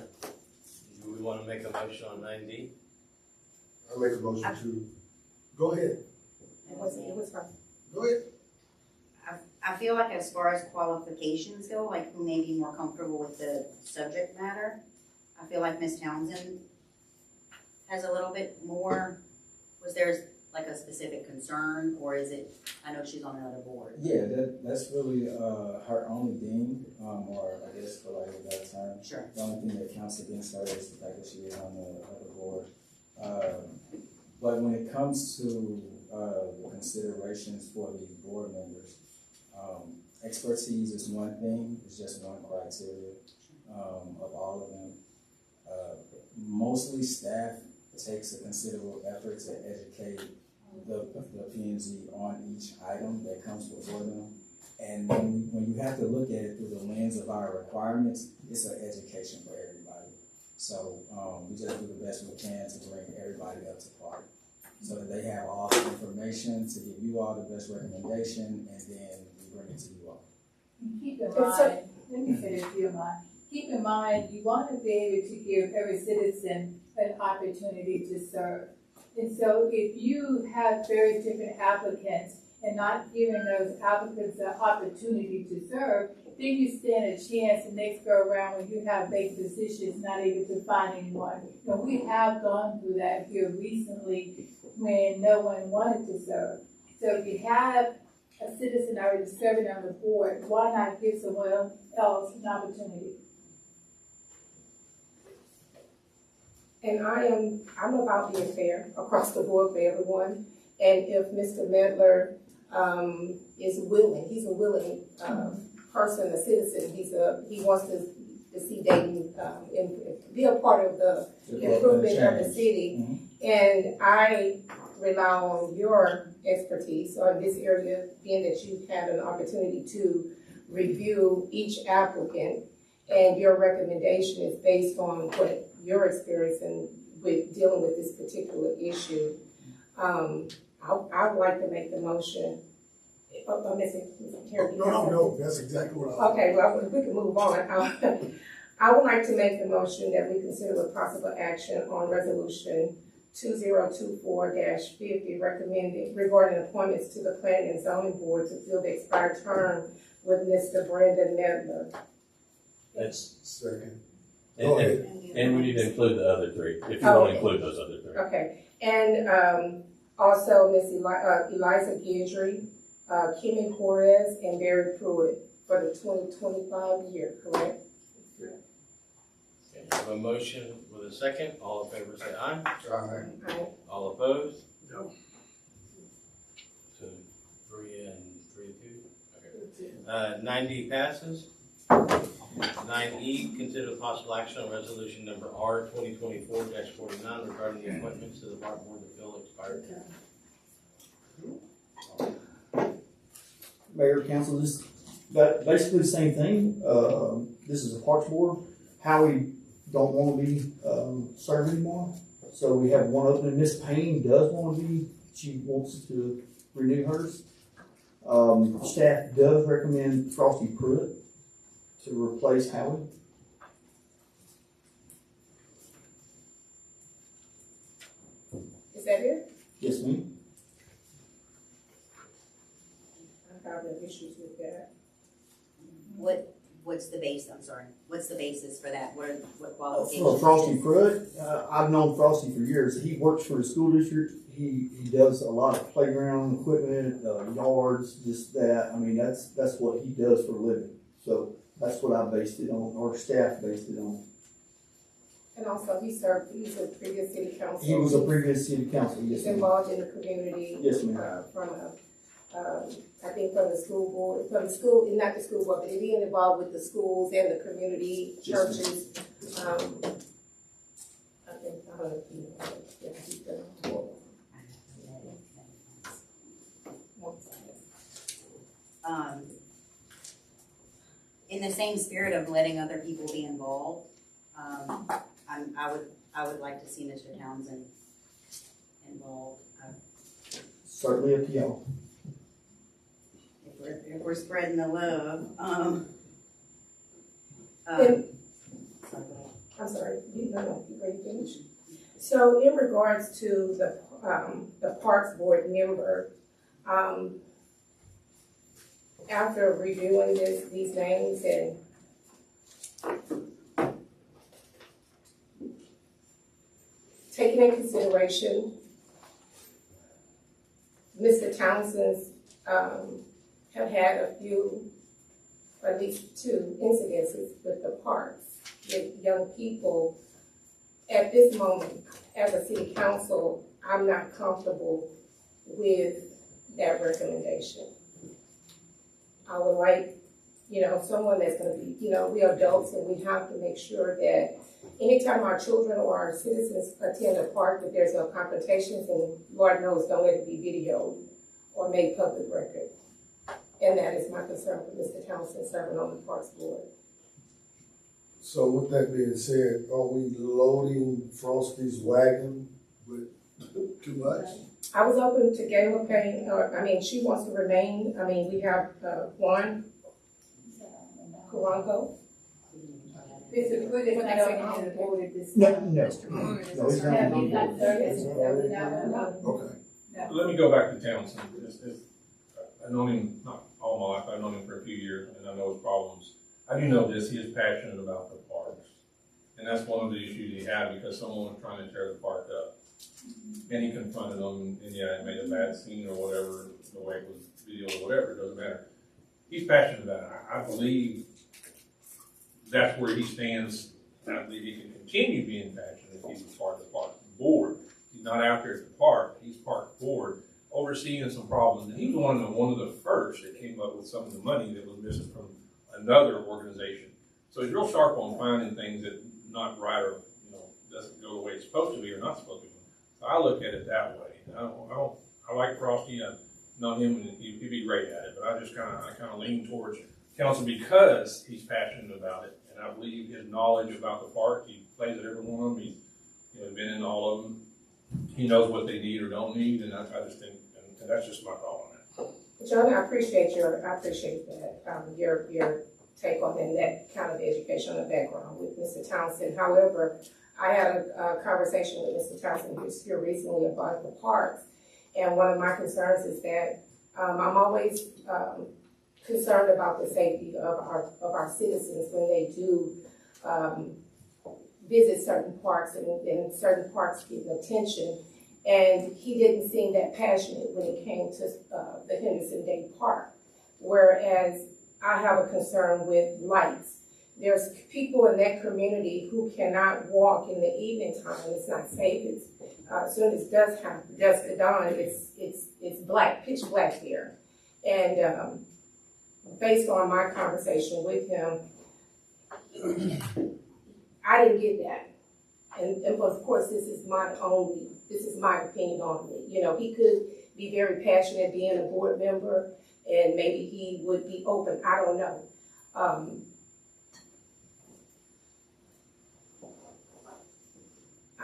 Speaker 1: Do we want to make a motion on 9D?
Speaker 7: I make a motion to, go ahead,
Speaker 14: It was fine.
Speaker 7: go ahead.
Speaker 12: I feel like as far as qualifications go, like who may be more comfortable with the subject matter, I feel like Ms. Townsend has a little bit more. Was there like a specific concern, or is it, I know she's on another board.
Speaker 16: Yeah, that's really, her only thing, or I guess for lack of a better term.
Speaker 12: Sure.
Speaker 16: The only thing that counts against her is the fact that she is on the other board. But when it comes to, the considerations for the board members, expertise is one thing, it's just one criteria, of all of them. Mostly staff takes a considerable effort to educate the P&Z on each item that comes before them. And when you have to look at it through the lens of our requirements, it's an education for everybody. So we just do the best we can to bring everybody up to par, so that they have all the information to give you all the best recommendation, and then we bring it to you all.
Speaker 2: Keep in mind, let me say this, if you don't mind. Keep in mind, you want to be able to give every citizen an opportunity to serve. And so if you have very different applicants and not giving those applicants the opportunity to serve, then you stand a chance the next go around when you have vacant positions, not able to find anyone. You know, we have gone through that here recently when no one wanted to serve. So if you have a citizen already serving on the board, why not give someone else an opportunity?
Speaker 14: And I'm about being fair across the board for everyone. And if Mr. Medler, is willing, he's a willing, person, a citizen, he wants to see Dayton, be a part of the improvement of the city.
Speaker 16: Mm-hmm.
Speaker 14: And I rely on your expertise on this area, being that you've had an opportunity to review each applicant, and your recommendation is based on what your experience in with dealing with this particular issue. I'd like to make the motion. Mr. Terry,
Speaker 7: No, that's exactly what I.
Speaker 14: Okay, well, we can move on. I would like to make the motion that we consider a possible action on resolution 2024-50 recommending regarding appointments to the Planning and Zoning Board to fill the expired term with Mr. Brandon Medler.
Speaker 8: That's
Speaker 7: Second.
Speaker 8: And, and we need to include the other three, if you want to include those other three.
Speaker 14: Okay, and also Ms. Eliza Guidry, Kimmy Torres, and Barry Pruitt for the 2025 year, correct?
Speaker 1: Okay, I have a motion with a second. All in favor say aye.
Speaker 7: Aye.
Speaker 1: All opposed?
Speaker 7: No.
Speaker 1: So 3 and 2. Okay. 9D passes. 9E, consider the possible action on resolution number R 2024-49 regarding the appointments to the park board to fill expired terms.
Speaker 17: Mayor, council, basically the same thing. This is a parks board. Howie don't want to be served anymore, so we have one opening. Miss Payne does want to be. She wants to renew hers. Staff does recommend Frosty Pruitt to replace Howie.
Speaker 14: Is that it?
Speaker 17: Yes, ma'am.
Speaker 14: I have no issues with that.
Speaker 12: What's the base, I'm sorry, what's the basis for that? What
Speaker 17: For
Speaker 12: qualifications?
Speaker 17: Frosty Pruitt, I've known Frosty for years. He works for the school district. He does a lot of playground equipment, yards, this, that. I mean, that's what he does for a living. So that's what I based it on, or staff based it on.
Speaker 14: And also, he's a previous city council.
Speaker 17: He was a previous city council, yes,
Speaker 14: He's
Speaker 17: ma'am.
Speaker 14: involved in the community.
Speaker 17: Yes, ma'am.
Speaker 14: I think from the school board, not the school board, but being involved with the schools and the community,
Speaker 17: Yes,
Speaker 14: churches. I think, I don't know if you know, yeah, he's done it before.
Speaker 12: In the same spirit of letting other people be involved, I would like to see Mr. Townsend involved.
Speaker 17: Certainly up to y'all.
Speaker 12: If we're spreading the love,
Speaker 14: I'm sorry, no, you ready to finish? So in regards to the Parks Board member, after reviewing these names and taking in consideration Mr. Townsend's, have had a few, at least 2 incidences with the parks, with young people. At this moment, as a city council, I'm not comfortable with that recommendation. I would like, someone that's gonna be, we are adults and we have to make sure that anytime our children or our citizens attend a park, that there's no confrontations, and Lord knows, don't let it be videoed or made public record. And that is my concern for Mr. Townsend serving on the Parks Board.
Speaker 7: So with that being said, are we loading Frosty's wagon with too much?
Speaker 14: I was open to Gayla Payne, she wants to remain, we have, Juan Caranco.
Speaker 2: This is good, it's not on the board at this
Speaker 17: No,
Speaker 2: time.
Speaker 17: no.
Speaker 2: Mr. Moore is
Speaker 17: No, he's not
Speaker 2: have
Speaker 17: on
Speaker 2: you
Speaker 17: the
Speaker 2: got
Speaker 17: board.
Speaker 2: service? Is that what that was?
Speaker 7: Okay.
Speaker 11: Let me go back to Townsend. I've known him, not all my life, I've known him for a few years, and I know his problems. I do know this, he is passionate about the parks. And that's one of the issues he had, because someone was trying to tear the park up. And he confronted them, and yeah, it made a bad scene or whatever, the way it was videoed or whatever, it doesn't matter. He's passionate about it. I believe that's where he stands. I believe he can continue being passionate if he's part of the park board. He's not out there at the park, he's park board, overseeing some problems. And he's one of the first that came up with some of the money that was missing from another organization. So he's real sharp on finding things that not right or, doesn't go the way it's supposed to be or not supposed to be. So I look at it that way. I like Frosty. I've known him and he'd be great at it, but I kind of lean towards council because he's passionate about it. And I believe his knowledge about the park, he plays at every one of them. He's been in all of them. He knows what they need or don't need, and I just think, and that's just my thought on that.
Speaker 14: John, I appreciate that, your take on that kind of educational background with Mr. Townsend. However, I had a conversation with Mr. Townsend here recently about the parks, and one of my concerns is that I'm always concerned about the safety of our citizens when they do visit certain parks, and certain parks get attention. And he didn't seem that passionate when it came to the Henderson Day Park. Whereas I have a concern with lights. There's people in that community who cannot walk in the evening time. It's not safe. As soon as dusk to dawn, it's black, pitch black there. And based on my conversation with him, I didn't get that. And of course, this is my opinion on it. He could be very passionate being a board member, and maybe he would be open. I don't know.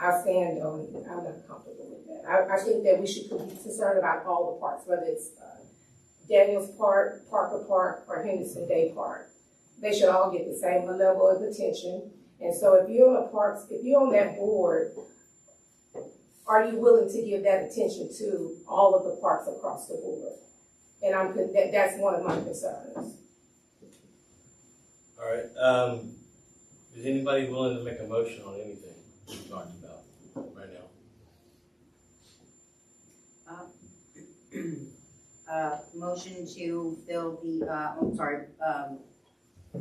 Speaker 14: I stand on, I'm not comfortable with that. I think that we should be concerned about all the parks, whether it's Daniels Park, Parker Park, or Henderson Day Park. They should all get the same level of attention. And so if you're on that board, are you willing to give that attention to all of the parks across the board? And that's one of my concerns.
Speaker 1: All right, is anybody willing to make a motion on anything we talked about right now?
Speaker 12: Motion to fill the,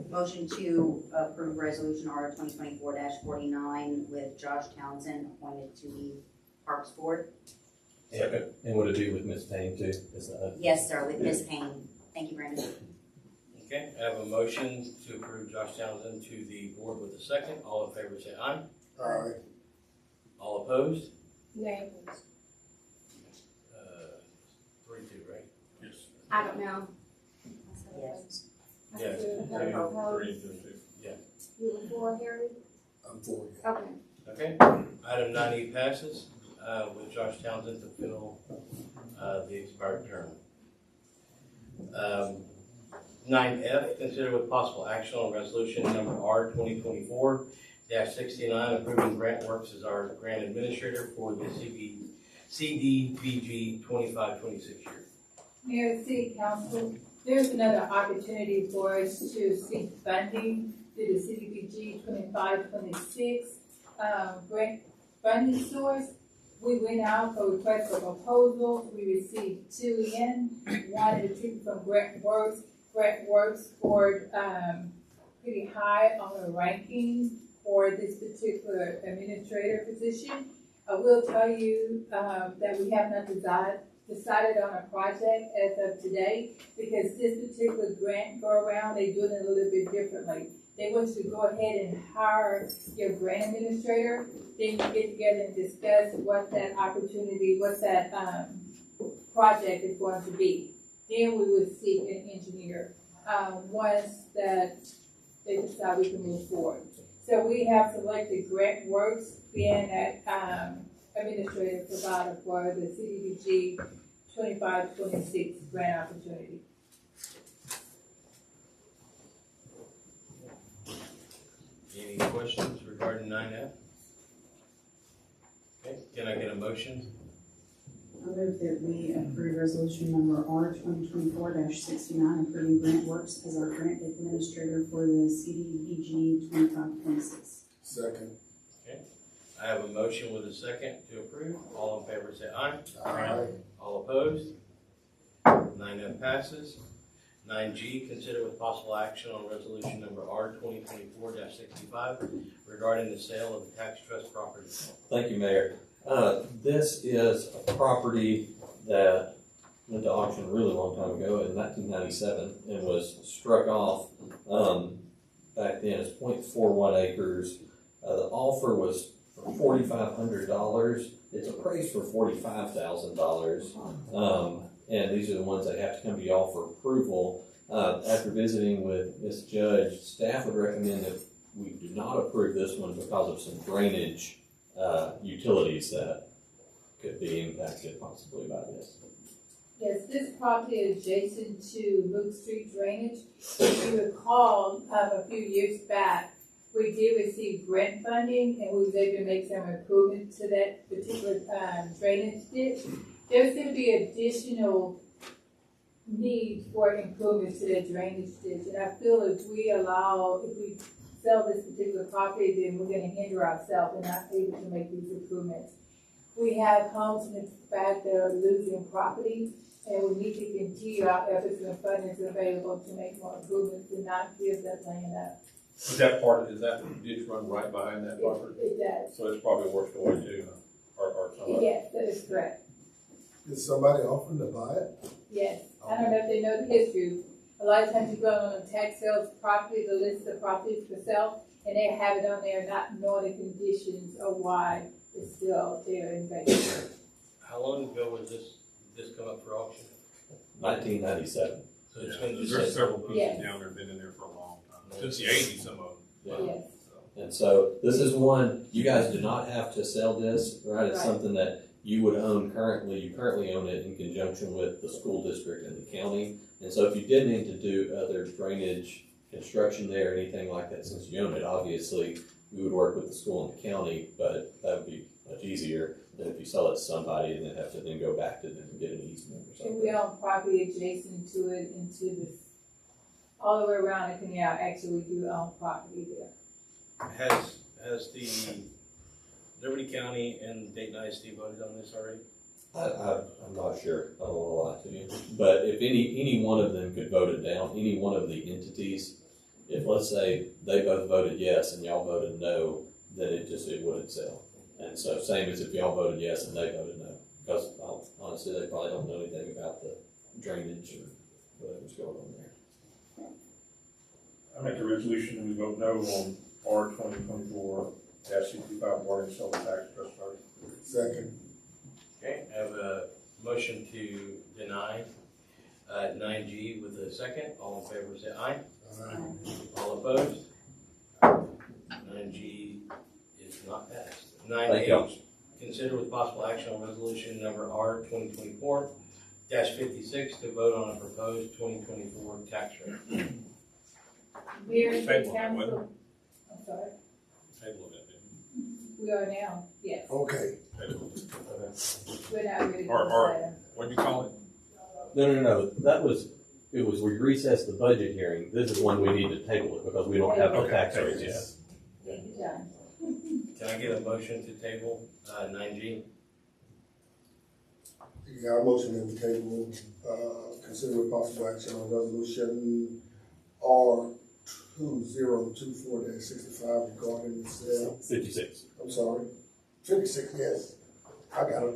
Speaker 12: motion to approve resolution R 2024-49 with Josh Townsend appointed to the Parks Board.
Speaker 8: And what to do with Ms. Payne too?
Speaker 12: Yes, sir, with Ms. Payne. Thank you, Brandon.
Speaker 1: Okay, I have a motion to approve Josh Townsend to the board with a second. All in favor say aye.
Speaker 7: Aye.
Speaker 1: All opposed?
Speaker 14: Nay.
Speaker 1: 3-2, right?
Speaker 11: Yes.
Speaker 2: I don't know.
Speaker 12: Yes.
Speaker 1: Yeah.
Speaker 11: 3-2.
Speaker 1: Yeah.
Speaker 2: You were for, Harry?
Speaker 7: I'm for you.
Speaker 2: Okay.
Speaker 1: Okay, item 9E passes with Josh Townsend to fill the expired term. 9F, consider with possible action on resolution number R 2024-69, approving Grant Works as our grant administrator for the CDBG 25-26 year.
Speaker 2: Mayor, City Council, there's another opportunity for us to seek funding through the CDBG 25-26 grant funding source. We went out for requests for proposals. We received 2 in. One is from Grant Works. Grant Works scored pretty high on the ranking for this particular administrator position. I will tell you that we have not decided on a project as of today, because this particular grant go around, they do it a little bit differently. They want you to go ahead and hire your grant administrator, then you get together and discuss what that opportunity, what that project is going to be. Then we would seek an engineer once that they decide we can move forward. So we have selected Grant Works being that administrative provider for the CDBG 25-26 grant opportunity.
Speaker 1: Any questions regarding 9F? Okay, can I get a motion?
Speaker 4: I move that we approve resolution number R 2024-69, approving Grant Works as our grant administrator for the CDBG 25-26.
Speaker 7: Second.
Speaker 1: Okay, I have a motion with a second to approve. All in favor say aye.
Speaker 7: Aye.
Speaker 1: All opposed? 9F passes. 9G, consider with possible action on resolution number R 2024-65 regarding the sale of the tax trust property.
Speaker 8: Thank you, Mayor. This is a property that went to auction a really long time ago in 1997 and was struck off back then as 0.41 acres. The offer was for $4,500. It's appraised for $45,000. And these are the ones that have to come to y'all for approval. After visiting with Ms. Judge, staff would recommend that we do not approve this one because of some drainage utilities that could be impacted possibly by this.
Speaker 2: Yes, this property is adjacent to Luke Street drainage. If you recall, a few years back, we did receive grant funding and we was able to make some improvements to that particular drainage ditch. There's going to be additional need for improvements to that drainage ditch. And I feel if we sell this particular property, then we're going to hinder ourselves and not able to make these improvements. We have homes in the back that are losing property, and we need to continue our efforts and funding available to make more improvements and not give that land up.
Speaker 11: Is that ditch run right behind that property?
Speaker 2: It does.
Speaker 11: So it's probably washed away too, or something?
Speaker 2: Yes, that is correct.
Speaker 7: Did somebody offer to buy it?
Speaker 2: Yes. I don't know if they know the history. A lot of times you go on a tax sales property, the list of properties for sale, and they have it on there not knowing the conditions of why it's still there in vacancy.
Speaker 1: How long ago was this come up for auction?
Speaker 8: 1997.
Speaker 1: So it's been just
Speaker 11: There's several pieces
Speaker 2: Yes.
Speaker 11: down there, been in there for a long time, since the 80s, some of them.
Speaker 8: Yeah.
Speaker 2: Yes.
Speaker 8: And so this is one, you guys do not have to sell this, right? It's
Speaker 2: Right.
Speaker 8: something that you would own currently. You currently own it in conjunction with the school district and the county. And so if you did need to do other drainage construction there, anything like that, since you own it, obviously, we would work with the school and the county, but that would be much easier than if you sell it to somebody and then have to then go back to them and get an easement or
Speaker 2: And
Speaker 8: something.
Speaker 2: we own property adjacent to it and to this, all the way around the canal. Actually, we do own property there.
Speaker 1: Has the Liberty County and Dayton ISD voted on this already?
Speaker 8: I'm not sure. I don't want to lie to you. But if any one of them could vote it down, any one of the entities, if let's say they both voted yes and y'all voted no, then it wouldn't sell. And so same as if y'all voted yes and they voted no. Because honestly, they probably don't know anything about the drainage or whatever's going on there.
Speaker 11: I make a resolution that we vote no on R 2024-65 water and solar tax trust fund.
Speaker 7: Second.
Speaker 1: Okay, I have a motion to deny 9G with a second. All in favor say aye.
Speaker 7: Aye.
Speaker 1: All opposed? 9G is not passed.
Speaker 8: Thank you.
Speaker 1: 9H, consider with possible action on resolution number R 2024-56 to vote on a proposed 2024 tax rate.
Speaker 2: Mayor and
Speaker 11: Table it,
Speaker 2: council. I'm sorry.
Speaker 11: Table it, didn't
Speaker 2: We are now, yes.
Speaker 7: Okay.
Speaker 11: we? Table it.
Speaker 2: We're not ready
Speaker 11: Or-
Speaker 2: for
Speaker 11: or-
Speaker 2: that.
Speaker 11: What'd you call it?
Speaker 8: No. That was it was, we recessed the budget hearing, this is when we need to table it, because we don't have the tax rates yet.
Speaker 2: Thank you, John.
Speaker 1: Can I get a motion to table, 9G?
Speaker 7: Yeah, our motion that we table, consider possible action on resolution R 2024-65 regarding the sale.
Speaker 8: 56.
Speaker 7: I'm sorry, 56, yes. I got a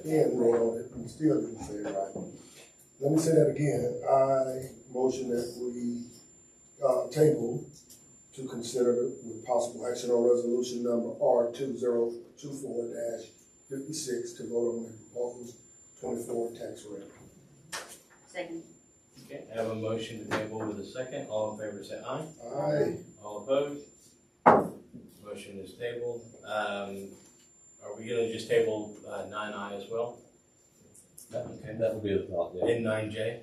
Speaker 7: pen going on it, and still didn't say it right. Let me say that again. I motion that we, table to consider with possible action on resolution number R 2024-56 to vote on the proposed 24 tax rate.
Speaker 12: Second.
Speaker 1: Okay, I have a motion to table with a second. All in favor say aye.
Speaker 7: Aye.
Speaker 1: All opposed? Motion is tabled. Are we gonna just table 9I as well?
Speaker 8: Okay, that would be the thought, yeah.
Speaker 1: And 9J?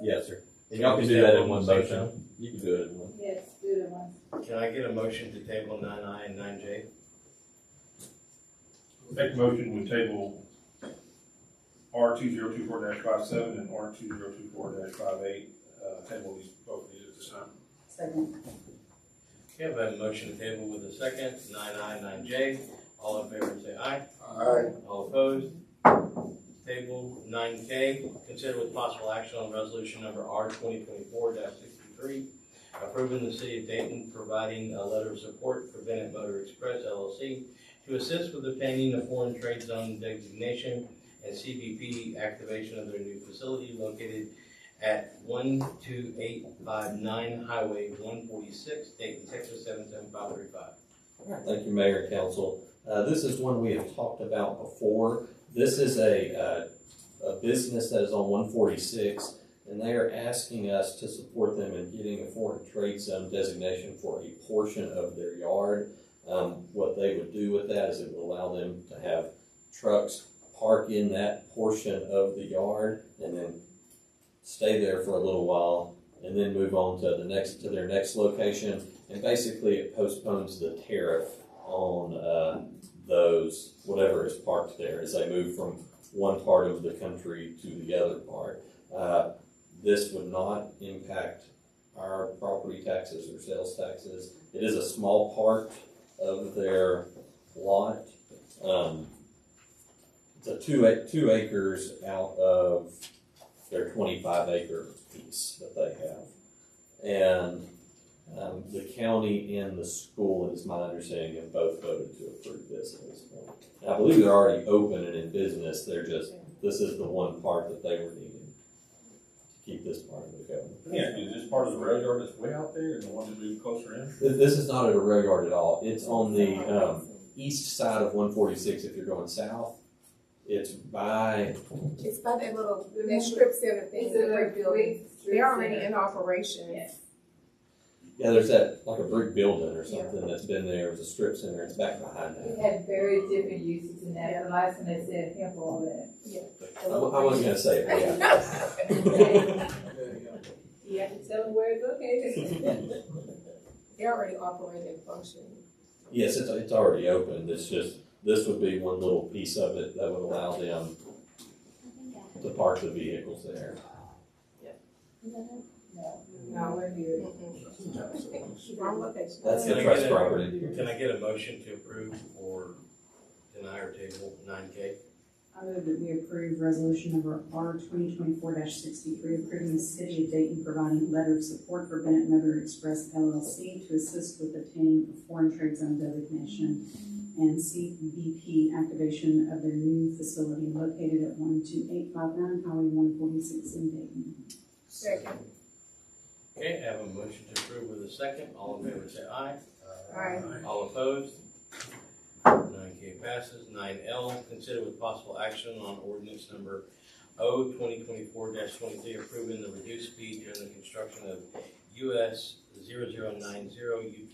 Speaker 8: Yes, sir. And y'all can do that in one motion. You can do it in one.
Speaker 2: Yes, do the one.
Speaker 1: Can I get a motion to table 9I and 9J?
Speaker 11: Make a motion, we table R 2024-57 and R 2024-58, table these, both of these at this time.
Speaker 4: Second.
Speaker 1: Okay, I have a motion to table with a second, 9I, 9J. All in favor say aye.
Speaker 7: Aye.
Speaker 1: All opposed? Table 9K, consider with possible action on resolution number R 2024-63, approving the city of Dayton providing a letter of support for Bennett Motor Express LLC to assist with obtaining a foreign trade zone designation and CBP activation of their new facility located at 12859 Highway 146, Dayton, Texas 77535.
Speaker 8: All right, thank you, Mayor and Council. This is one we have talked about before. This is a business that is on 146, and they are asking us to support them in getting a foreign trade zone designation for a portion of their yard. What they would do with that is it would allow them to have trucks park in that portion of the yard and then stay there for a little while and then move on to their next location. And basically it postpones the tariff on those, whatever is parked there, as they move from one part of the country to the other part. This would not impact our property taxes or sales taxes. It is a small part of their lot. It's a 2 acres out of their 25 acre piece that they have. And the county and the school, it is my understanding, have both voted to approve this at this point. And I believe they're already open and in business. This is the one part that they were needing to keep this part of the government.
Speaker 11: Yeah, is this part of the rail yard that's way out there and the one to be closer in?
Speaker 8: This is not at a rail yard at all. It's on the east side of 146 if you're going south. It's by
Speaker 14: that little, that strip center thing that we're building. They're already in operation.
Speaker 2: Yes.
Speaker 8: Yeah, there's that, like a brick building or something that's been there as a strip center. It's back behind
Speaker 2: It
Speaker 8: that.
Speaker 2: had very different uses in that. The last one that said hemp oil in it.
Speaker 8: I wasn't gonna say it, but yeah.
Speaker 2: You have to tell them where it's located.
Speaker 14: They're already operating and functioning.
Speaker 8: Yes, it's already open. It's just, this would be one little piece of it that would allow them to park the vehicles there.
Speaker 2: No, we're here.
Speaker 14: Wrong location.
Speaker 8: That's the trust property.
Speaker 1: Can I get a motion to approve or deny or table 9K?
Speaker 4: I move that we approve resolution number R 2024-63, approving the city of Dayton providing a letter of support for Bennett Motor Express LLC to assist with obtaining a foreign trade zone designation and CBP activation of their new facility located at 12859 Highway 146 in Dayton.
Speaker 14: Second.
Speaker 1: Okay, I have a motion to approve with a second. All in favor say aye.
Speaker 14: Aye.
Speaker 1: All opposed? 9K passes. 9L, consider with possible action on ordinance number O 2024-23, approving the reduced speed during the construction of US 0090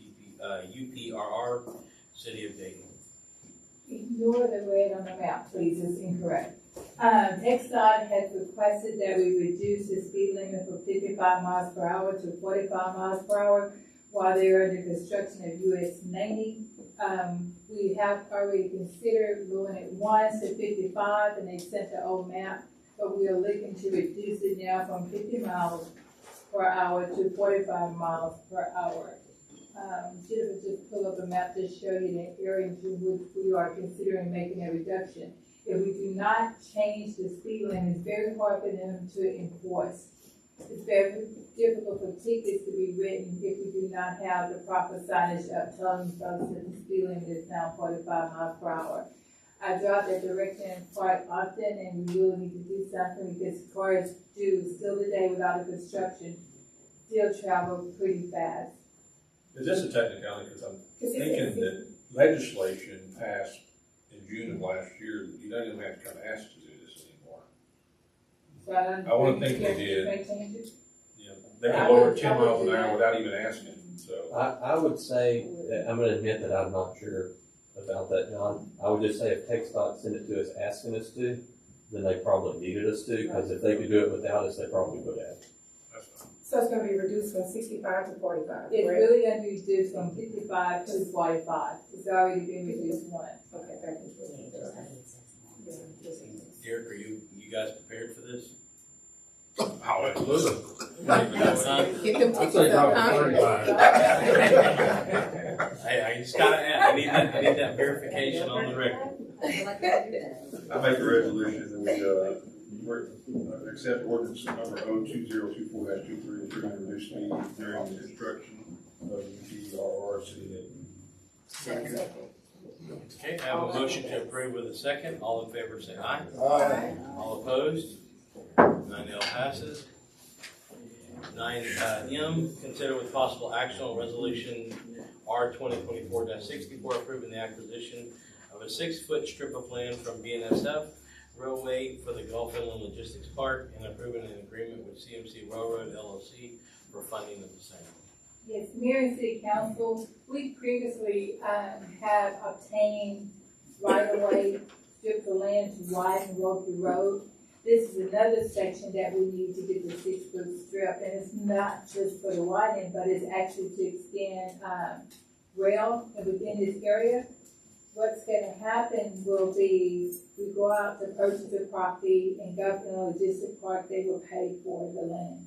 Speaker 1: UPRR, City of Dayton.
Speaker 2: Ignore the red on the map, please, it's incorrect. XDOT has requested that we reduce the speed limit from 55 miles per hour to 45 miles per hour while they're under construction of US 90. We have already considered moving it once to 55, and they sent the old map but we are looking to reduce it now from 50 miles per hour to 45 miles per hour. Jennifer just pull up a map to show you the areas in which we are considering making a reduction. If we do not change the speed limit, it's very hard for them to enforce. It's very difficult for tickets to be written if we do not have the proper signage up telling folks that the speed limit is now 45 miles per hour. I drive that direction quite often, and we really need to do something because cars do still today without a construction still travel pretty fast.
Speaker 11: Is this a technicality? Because I'm thinking that legislation passed in June of last year, you don't even have to come ask to do this anymore.
Speaker 2: So
Speaker 11: I wouldn't think they did. Yeah, they can lower 10 miles an hour without even asking, so.
Speaker 8: I would say, that I'm gonna admit that I'm not sure about that, John. I would just say if TxDOT sent it to us asking us to, then they probably needed us to, because if they could do it without us, they probably would have.
Speaker 11: That's fine.
Speaker 14: So it's gonna be reduced from 65 to 45,
Speaker 2: It's
Speaker 14: correct?
Speaker 2: really gonna be reduced from 55 to 45. It's already been reduced once.
Speaker 14: Okay, thank you.
Speaker 1: Derek, are you guys prepared for this?
Speaker 11: Oh, absolutely.
Speaker 14: Get them
Speaker 11: I'd
Speaker 14: tickets
Speaker 11: say
Speaker 14: up,
Speaker 11: probably
Speaker 14: huh?
Speaker 1: 35. I just gotta add, I need that verification on the record.
Speaker 11: I make a resolution that we, accept ordinance number 02024-23, approving reduced speed during the construction of the TRR City.
Speaker 14: Second.
Speaker 1: Okay, I have a motion to approve with a second. All in favor say aye.
Speaker 7: Aye.
Speaker 1: All opposed? 9L passes. 9M, consider with possible action on resolution R 2024-64, approving the acquisition of a 6-foot strip of land from BNSF Railway for the Gulf Inland Logistics Park and approving an agreement with CMC Railroad LLC for funding of the same.
Speaker 2: Yes, Mayor and City Council, we previously have obtained right-of-way strips of land to widen Rocky Road. This is another section that we need to get the 6-foot strip, and it's not just for the widening, but it's actually to extend rail within this area. What's going to happen will be we go out to purchase the property, and Government Logistics Park, they will pay for the land.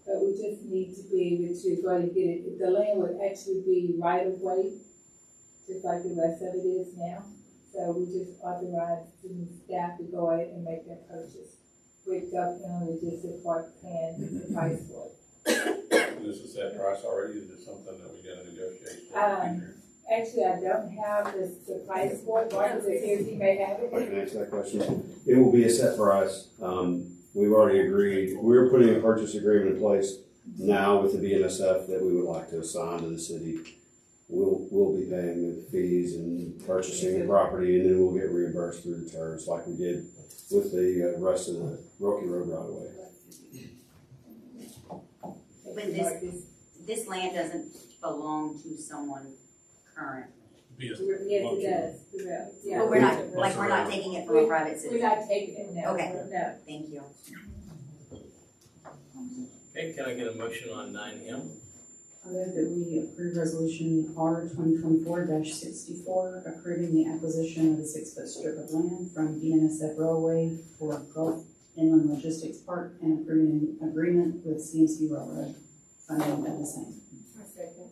Speaker 2: But we just need to be able to go and get it. The land would actually be right of way, just like the rest of it is now. So we just authorize the staff to go ahead and make that purchase with Government Logistics Park paying the price for it.
Speaker 11: Is this a set price already? Is it something that we gotta negotiate?
Speaker 2: Actually, I don't have the price for it. Marcus is here, he may have it.
Speaker 18: I can answer that question. It will be a set price. We've already agreed, we're putting a purchase agreement in place now with the BNSF that we would like to assign to the city. We'll be paying the fees and purchasing the property, and then we'll get reimbursed through the terms like we did with the rest of the Rocky Road right away.
Speaker 12: But this land doesn't belong to someone current.
Speaker 2: Yes, it does. Yeah.
Speaker 12: But we're not taking it from a private citizen.
Speaker 2: We're not taking it now.
Speaker 12: Okay.
Speaker 2: No.
Speaker 12: Thank you.
Speaker 1: Okay, can I get a motion on 9M?
Speaker 4: I move that we approve resolution R 2024-64, approving the acquisition of a 6-foot strip of land from BNSF Railway for Gulf Inland Logistics Park and approving an agreement with CMC Railroad funding of the same.
Speaker 14: Second.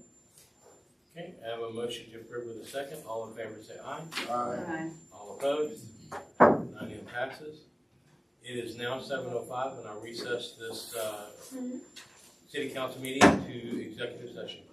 Speaker 1: Okay, I have a motion to approve with a second. All in favor say aye.
Speaker 14: Aye.
Speaker 1: All opposed? 9M passes. It is now 7:05 and I'll recess this city council meeting to executive session.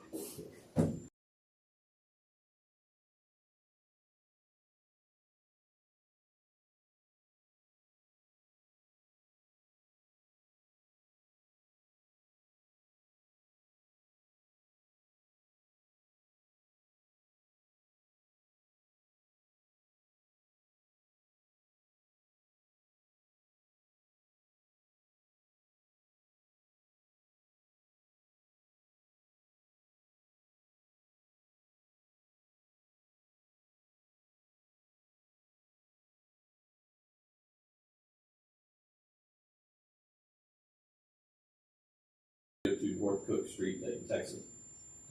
Speaker 8: To North Cook Street, Dayton, Texas.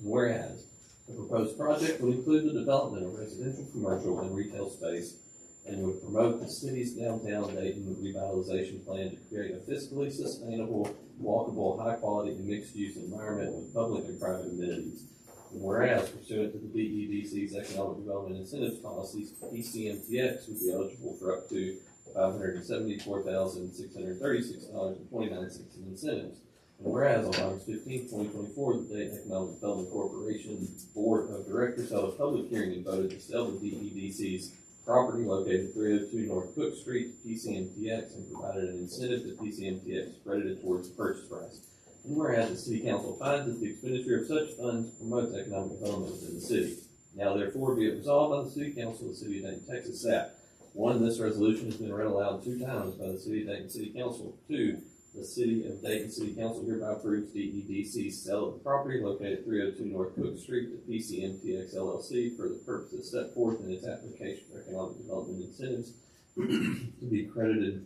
Speaker 8: Whereas the proposed project will include the development of residential, commercial, and retail space and would promote the city's downtown Dayton revitalization plan to create a fiscally sustainable, walkable, high-quality, and mixed-use environment with public and private amenities. And whereas pursuant to the DEDC's Economic Development Incentives Policies, PCMTX would be eligible for up to $574,636.29 in incentives. And whereas on August 15, 2024, the Dayton Economic Development Corporation Board of Directors held a public hearing and voted to sell the DEDC's property located at 302 North Cook Street to PCMTX and provided an incentive to PCMTX credited towards the purchase price. And whereas the City Council finds that the expenditure of such funds promotes economic development within the city. Now therefore be it resolved by the City Council of the City of Dayton, Texas that 1, this resolution has been read aloud 2 times by the City of Dayton City Council. 2, the City of Dayton City Council hereby approves DEDC's sale of the property located at 302 North Cook Street to PCMTX LLC for the purposes set forth in its application for economic development incentives to be credited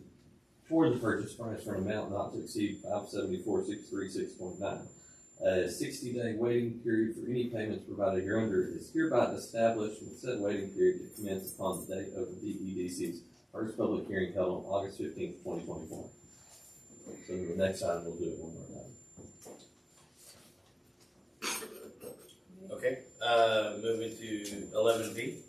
Speaker 8: toward the purchase price for an amount not to exceed $574,636.9. A 60-day waiting period for any payments provided hereunder is hereby established, with said waiting period to commence upon the date of the DEDC's first public hearing held on August 15, 2024. So the next item, we'll do it one more time.
Speaker 1: Okay, moving to 11B.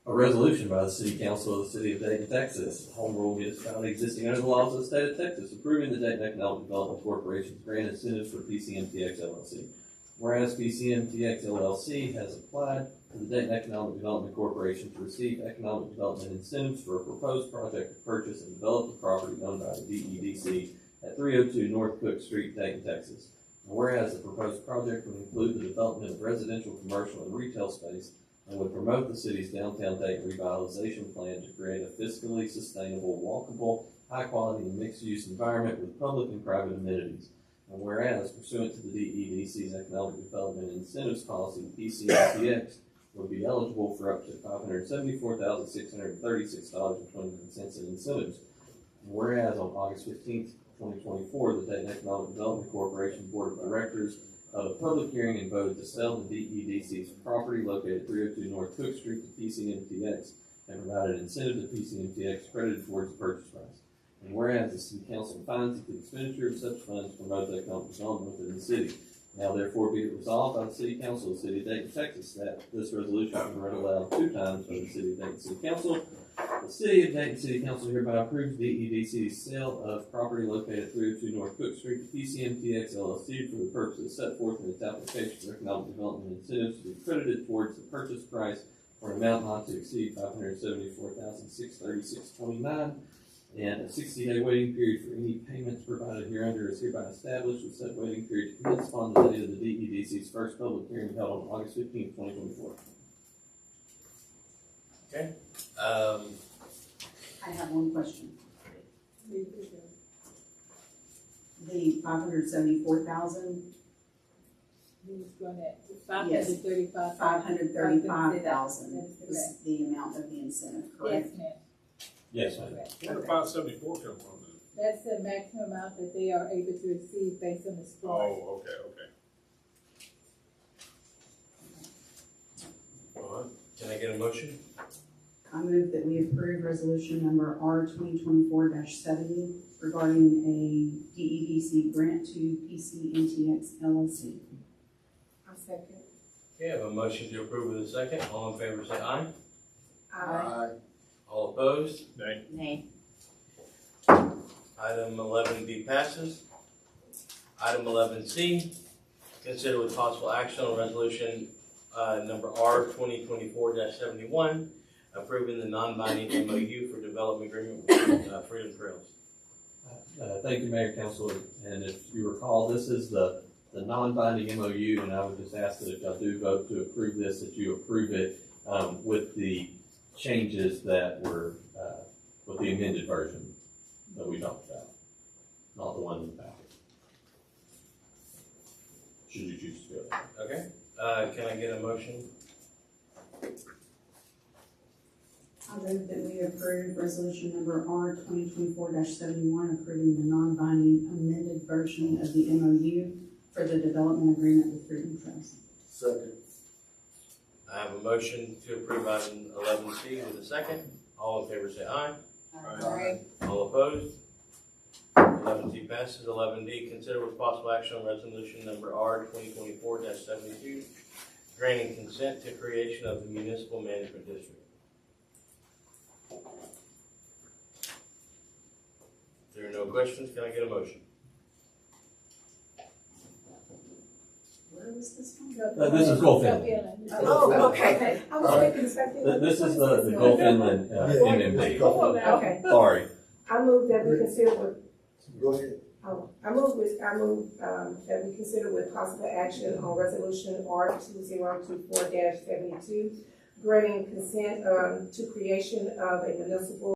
Speaker 8: A resolution by the City Council of the City of Dayton, Texas, home rule municipality existing under the laws of the state of Texas, approving the Dayton Economic Development Corporation's grant incentives for PCMTX LLC. Whereas PCMTX LLC has applied to the Dayton Economic Development Corporation to receive economic development incentives for a proposed project to purchase and develop the property owned by the DEDC at 302 North Cook Street, Dayton, Texas. And whereas the proposed project would include the development of residential, commercial, and retail space and would promote the city's downtown Dayton revitalization plan to create a fiscally sustainable, walkable, high-quality, and mixed-use environment with public and private amenities. And whereas, pursuant to the DEDC's Economic Development Incentives Policy, PCMTX would be eligible for up to $574,636.29 in incentives. And whereas on August 15, 2024, the Dayton Economic Development Corporation Board of Directors held a public hearing and voted to sell the DEDC's property located at 302 North Cook Street to PCMTX and provided an incentive to PCMTX credited towards the purchase price. And whereas the City Council finds that the expenditure of such funds promotes economic development within the city. Now therefore be it resolved by the City Council of the City of Dayton, Texas, that this resolution has been read aloud 2 times by the City of Dayton City Council. The City of Dayton City Council hereby approves DEDC's sale of property located at 302 North Cook Street to PCMTX LLC for the purposes set forth in its application for economic development incentives to be credited towards the purchase price for an amount not to exceed $574,636.29. And a 60-day waiting period for any payments provided hereunder is hereby established, with said waiting period to commence upon the date of the DEDC's first public hearing held on August 15, 2024.
Speaker 1: Okay.
Speaker 4: I have one question. The 574,000. Yes, 535,000 is the amount of the incentive, correct?
Speaker 2: Yes, ma'am.
Speaker 8: Yes, ma'am.
Speaker 11: Where did 574 come from?
Speaker 2: That's the maximum amount that they are able to receive based on the score.
Speaker 11: Oh, okay.
Speaker 1: All right. Can I get a motion?
Speaker 4: I move that we approve resolution number R 2024-70 regarding a DEDC grant to PCMTX LLC.
Speaker 14: I'll second.
Speaker 1: Okay, I have a motion to approve with a second. All in favor say aye.
Speaker 14: Aye.
Speaker 1: All opposed?
Speaker 11: Nay.
Speaker 12: Nay.
Speaker 1: Item 11B passes. Item 11C, consider with possible action on resolution number R 2024-71, approving the non-binding MOU for development agreement with Freedom Trails.
Speaker 8: Thank you, Mayor, Council, and if you recall, this is the non-binding MOU, and I would just ask that if y'all do vote to approve this, that you approve it with the changes that were with the amended version that we talked about, not the one in the packet. Should you choose to go there.
Speaker 1: Okay, can I get a motion?
Speaker 4: I move that we approve resolution number R 2024-71, approving the non-binding amended version of the MOU for the development agreement with Freedom Trails.
Speaker 7: Second.
Speaker 1: I I have a motion to approve item 11C with a second. All in favor say aye.
Speaker 14: Aye.
Speaker 1: All opposed? 11C passes. 11D, consider with possible action on resolution number R 2024-72, granting consent to creation of the municipal management district. If there are no questions, can I get a motion?
Speaker 4: Where was this one?
Speaker 8: This is Gulf Inland.
Speaker 14: Oh, okay. I was thinking something.
Speaker 8: This is the Gulf Inland, MMD.
Speaker 14: Okay.
Speaker 8: Sorry.
Speaker 14: I move that we consider with,
Speaker 7: Go ahead.
Speaker 14: I move that we consider with possible action on resolution R 2024-72, granting consent, to creation of a municipal